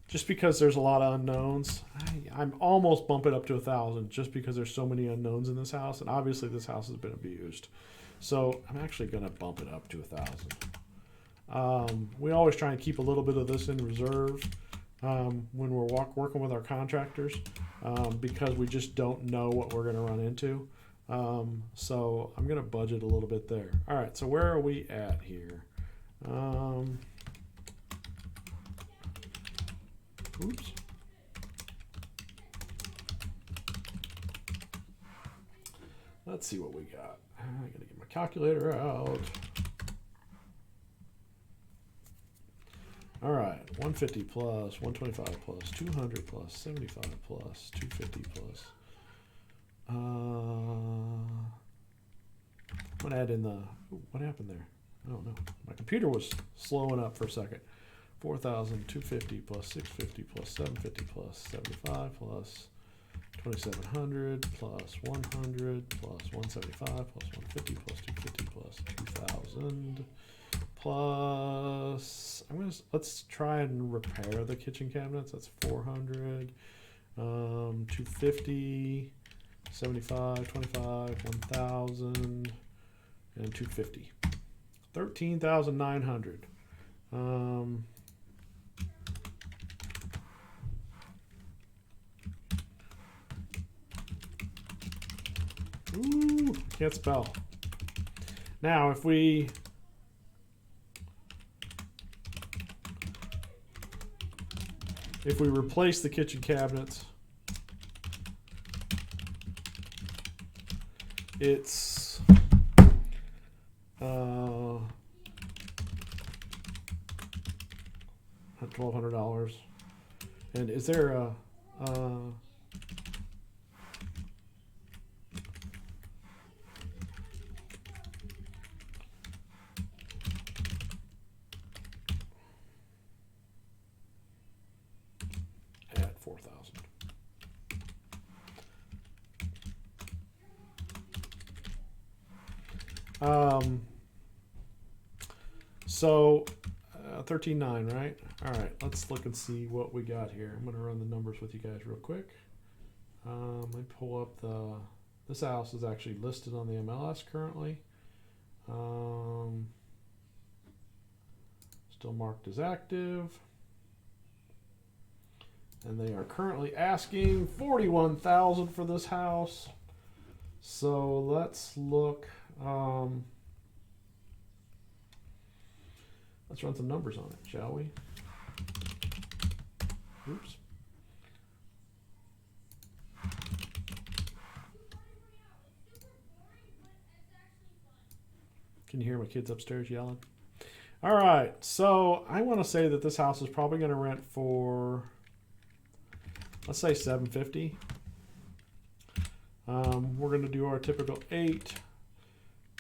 Just because there's a lot of unknowns. I'm almost bumping up to $1,000 just because there's so many unknowns in this house, and obviously this house has been abused. So I'm actually going to bump it up to $1,000. We always try and keep a little bit of this in reserve when we're working with our contractors, because we just don't know what we're going to run into. So I'm going to budget a little bit there. All right, so where are we at here? Oops. Let's see what we got. I gotta get my calculator out. All right, 150 plus, 125 plus, 200 plus, 75 plus, 250 plus. I'm gonna add in the. What happened there? I don't know. My computer was slowing up for a second. 4,250 plus 650 plus 750 plus 75 plus 2,700 plus 100 plus 175 plus 150 plus 250 plus 2,000 plus. Let's try and repair the kitchen cabinets. That's 400, 250, 75, 25, 1,000, and 250. 13,900. Ooh, can't spell. Now, if we replace the kitchen cabinets, it's $1,200. And is there a at 4,000? So 13.9, right? All right, let's look and see what we got here. I'm going to run the numbers with you guys real quick. Let me pull up this house is actually listed on the MLS currently. Still marked as active. And they are currently asking $41,000 for this house. So let's look. Let's run some numbers on it, shall we? Oops. Can you hear my kids upstairs yelling? All right, so I want to say that this house is probably going to rent for, let's say $750. We're going to do our typical 8,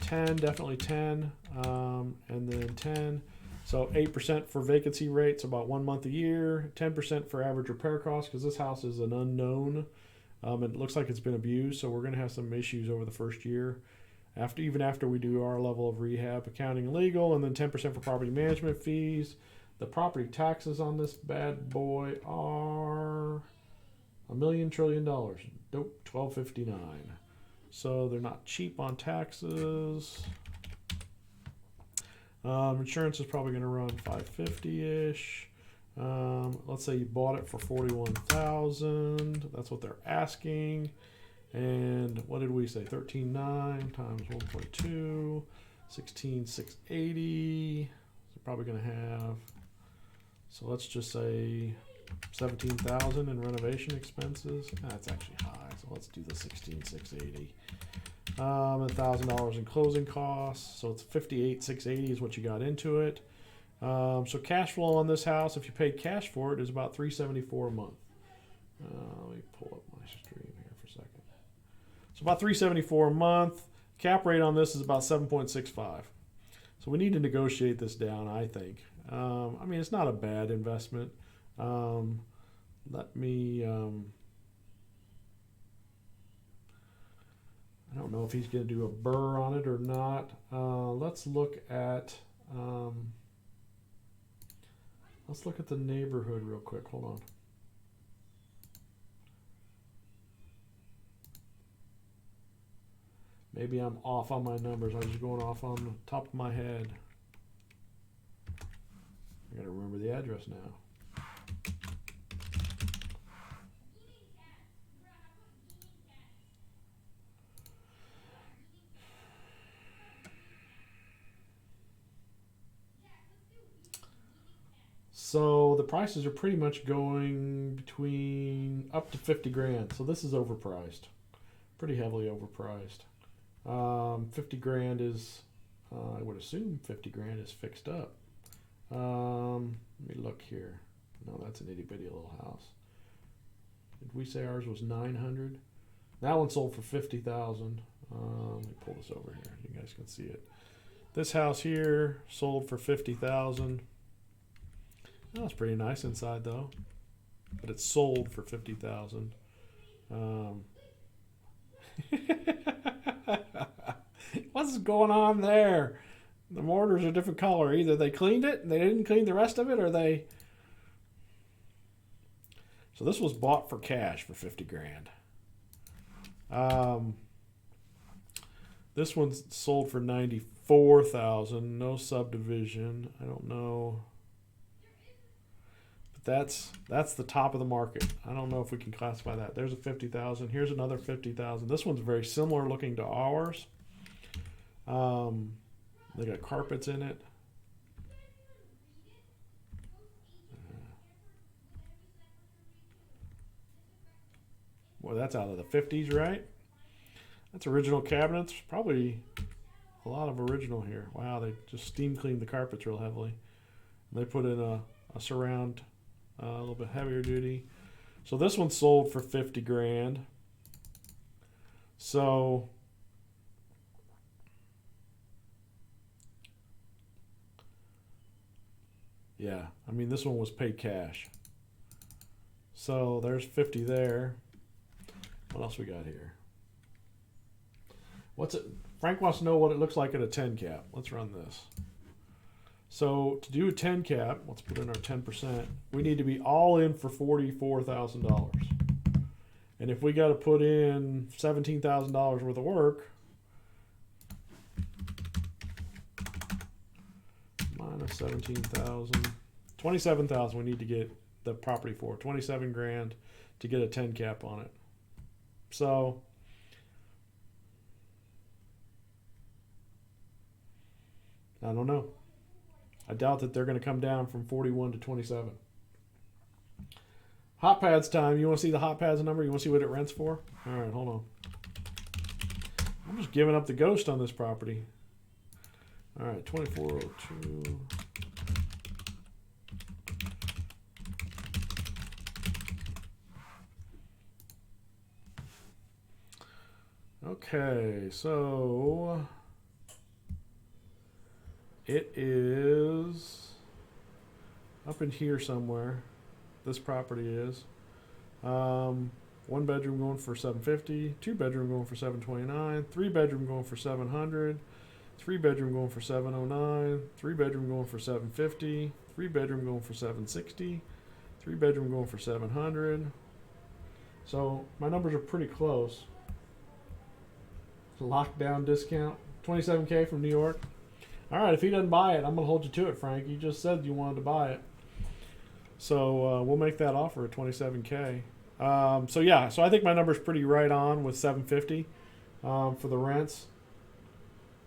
10, definitely 10, and then 10. So 8% for vacancy rates, about 1 month a year, 10% for average repair costs, because this house is an unknown. It looks like it's been abused, so we're going to have some issues over the first year. Even after we do our level of rehab, accounting, and legal, and then 10% for property management fees. The property taxes on this bad boy are $1 trillion. Nope, $12.59. So they're not cheap on taxes. Insurance is probably going to run $550-ish. Let's say you bought it for $41,000. That's what they're asking. And what did we say? 13.9 times 1.2, 16,680. So probably going to have. So let's just say 17,000 in renovation expenses. That's actually high. So let's do the 16,680. $1,000 in closing costs, so it's 58,680 is what you got into it. So cash flow on this house, if you paid cash for it, is about $374 a month. Let me pull up my stream here for a second. So about $374 a month. Cap rate on this is about 7.65. So we need to negotiate this down, I think. I mean, it's not a bad investment. Let me. I don't know if he's going to do a burr on it or not. Let's look at. Let's look at the neighborhood real quick. Hold on. Maybe I'm off on my numbers. I was going off on the top of my head. I gotta remember the address now. So the prices are pretty much going between up to 50 grand. So this is overpriced, pretty heavily overpriced. 50 grand is, I would assume 50 grand is fixed up. Let me look here. No, that's an itty bitty little house. Did we say ours was 900? That one sold for 50,000. Let me pull this over here. You guys can see it. This house here sold for 50,000. That's pretty nice inside though, but it's sold for 50,000. What's going on there? The mortar's a different color. Either they cleaned it and they didn't clean the rest of it, or they. So this was bought for cash for 50 grand. This one's sold for 94,000. No subdivision. I don't know. That's the top of the market. I don't know if we can classify that. There's a 50,000. Here's another 50,000. This one's very similar looking to ours. They got carpets in it. Well, that's out of the 50s, right? That's original cabinets. Probably a lot of original here. Wow, they just steam cleaned the carpets real heavily. They put in a surround. A little bit heavier duty. So this one sold for 50 grand. So yeah, I mean this one was paid cash. So there's 50 there. What else we got here? What's it? Frank wants to know what it looks like at a 10 cap. Let's run this. So to do a 10 cap, let's put in our 10%. We need to be all in for $44,000. And if we got to put in $17,000 worth of work, minus 17,000, 27,000 we need to get the property for. 27 grand to get a 10 cap on it. So I don't know. I doubt that they're going to come down from 41 to 27. Hot pads time. You want to see the hot pads number? You want to see what it rents for? All right, hold on. I'm just giving up the ghost on this property. All right, 2402. Okay, so it is up in here somewhere. This property is. One bedroom going for $750, two bedroom going for $729, three bedroom going for $700, three bedroom going for $709, three bedroom going for $750, three bedroom going for $760, three bedroom going for $700. So my numbers are pretty close. Lockdown discount, $27K from New York. All right, if he doesn't buy it, I'm gonna hold you to it, Frank. You just said you wanted to buy it, so we'll make that offer at $27K. So yeah, so I think my number's pretty right on with $750 for the rents.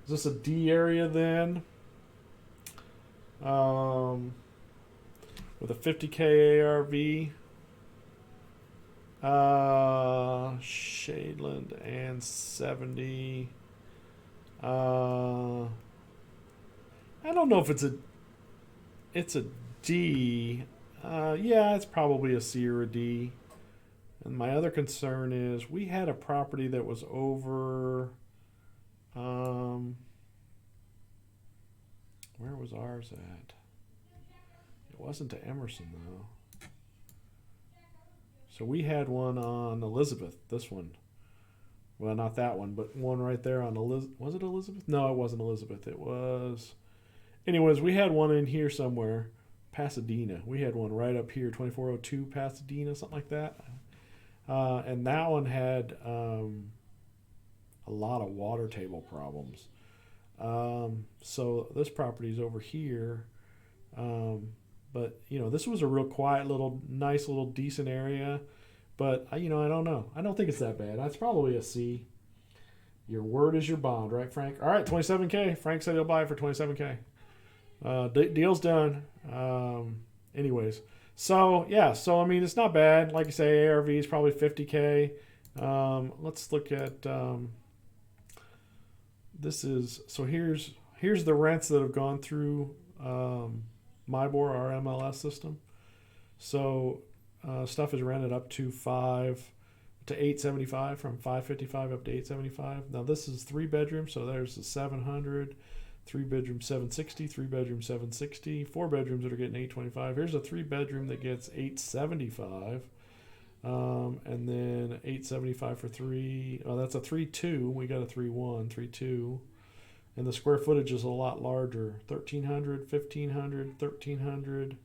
Is this a D area then? With a $50K ARV. Shadeland and 70. I don't know if it's a D. Yeah, it's probably a C or a D. And my other concern is we had a property that was over Where was ours at? It wasn't to Emerson though. So we had one on Elizabeth. This one. Well, not that one, but one right there on Elizabeth. Was it Elizabeth? No, it wasn't Elizabeth. It was. Anyways, we had one in here somewhere. Pasadena. We had one right up here, 2402 Pasadena, something like that. And that one had a lot of water table problems. So this property is over here. But, this was a real quiet nice little decent area. But, I don't know. I don't think it's that bad. That's probably a C. Your word is your bond, right, Frank? All right, 27K. Frank said he'll buy it for 27K. Deal's done. Anyways. So, yeah. So, it's not bad. Like you say, ARV is probably 50K. Let's look at... here's the rents that have gone through MIBOR, our MLS system. So stuff is rented up to 875, from 555 up to 875. Now this is 3 bedrooms, so there's the 700, 3 bedroom 760, 3 bedroom 760, 4 bedrooms that are getting 825. Here's a 3 bedroom that gets 875. And then 875 for 3. Oh, that's a 3.2. We got a 3.1, 3.2. And the square footage is a lot larger. 1,300, 1,500, 1,300.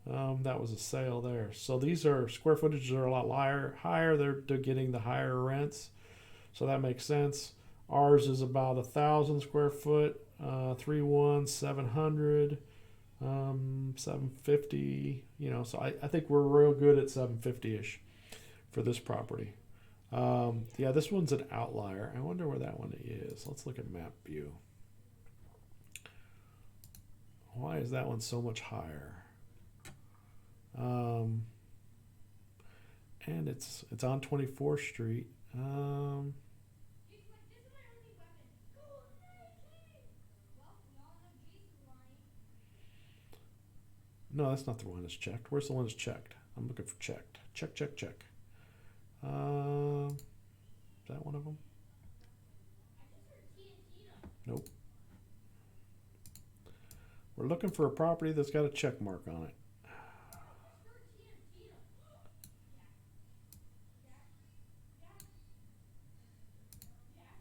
That was a sale there. So these are square footages are a lot higher. They're getting the higher rents. So that makes sense. Ours is about 1,000 square foot. 3.1, 700. 750, so I think we're real good at 750-ish for this property. Yeah, this one's an outlier. I wonder where that one is. Let's look at map view. Why is that one so much higher? And it's on 24th Street. No, that's not the one that's checked. Where's the one that's checked? I'm looking for checked. Check. Is that one of them? Nope. We're looking for a property that's got a check mark on it.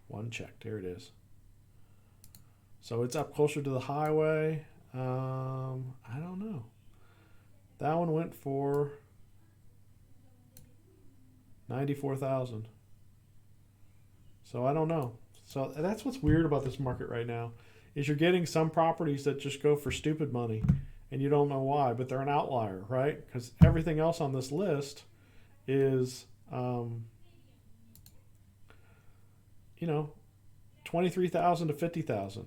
One checked. There it is. So it's up closer to the highway. I don't know. That one went for $94,000. So I don't know. So that's what's weird about this market right now, is you're getting some properties that just go for stupid money, and you don't know why, but they're an outlier, right? Because everything else on this list is, 23,000 to 50,000.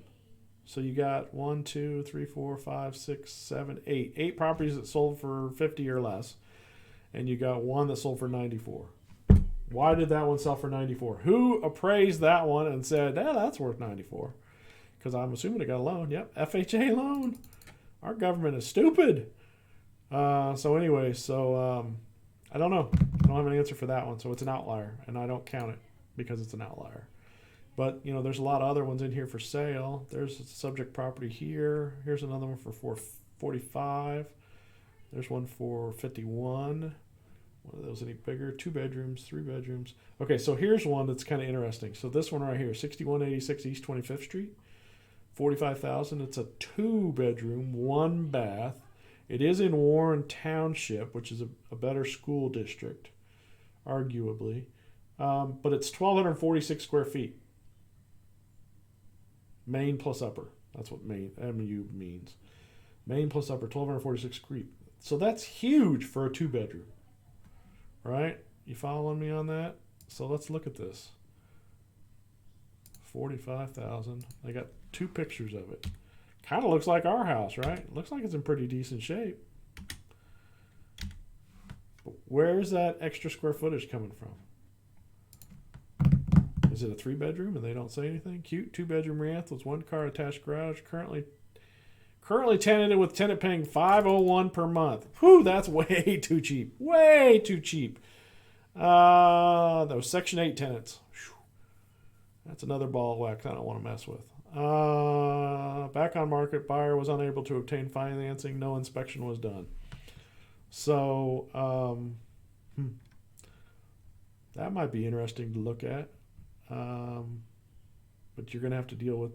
So you got 1, 2, 3, 4, 5, 6, 7, 8. 8 properties that sold for 50 or less. And you got one that sold for 94. Why did that one sell for 94? Who appraised that one and said, that's worth 94? Because I'm assuming it got a loan. Yep, FHA loan. Our government is stupid. I don't know. I don't have an answer for that one. So it's an outlier. And I don't count it because it's an outlier. But, there's a lot of other ones in here for sale. There's a subject property here. Here's another one for 445. There's one for 51. One of those any bigger? 2 bedrooms, 3 bedrooms. Okay, so here's one that's kind of interesting. So this one right here, 6186 East 25th Street, 45,000. It's a 2 bedroom, 1 bath. It is in Warren Township, which is a better school district, arguably. But it's 1,246 square feet. Main plus upper. That's what MU means. Main plus upper, 1,246 feet. So that's huge for a 2 bedroom. Right? You following me on that? So let's look at this. 45,000. I got 2 pictures of it. Kind of looks like our house, right? Looks like it's in pretty decent shape. But where's that extra square footage coming from? Is it a 3 bedroom and they don't say anything? Cute 2 bedroom with 1 car attached garage. Currently tenanted with tenant paying $501 per month. Whew, that's way too cheap. Way too cheap. Those Section 8 tenants. That's another ball of wax I don't want to mess with. Back on market, buyer was unable to obtain financing. No inspection was done. So that might be interesting to look at. But you're going to have to deal with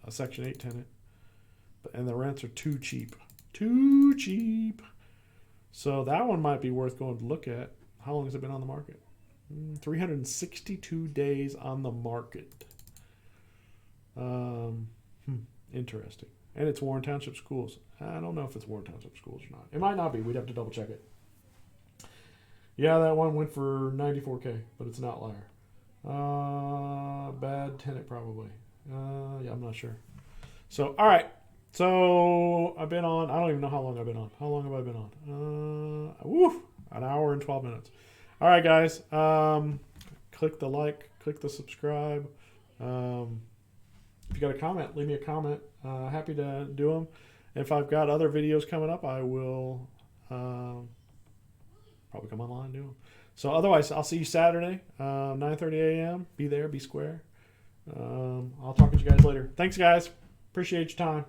a Section 8 tenant. And the rents are too cheap. Too cheap. So that one might be worth going to look at. How long has it been on the market? 362 days on the market. Interesting. And it's Warren Township Schools. I don't know if it's Warren Township Schools or not. It might not be. We'd have to double check it. Yeah, that one went for $94K, but it's an outlier. Bad tenant probably. Yeah, I'm not sure. So, all right. So I've been on. I don't even know how long I've been on. How long have I been on? An hour and 12 minutes. All right, guys. Click the like. Click the subscribe. If you got a comment, leave me a comment. Happy to do them. If I've got other videos coming up, I will probably come online and do them. So otherwise, I'll see you Saturday, 9:30 a.m. Be there, be square. I'll talk to you guys later. Thanks, guys. Appreciate your time.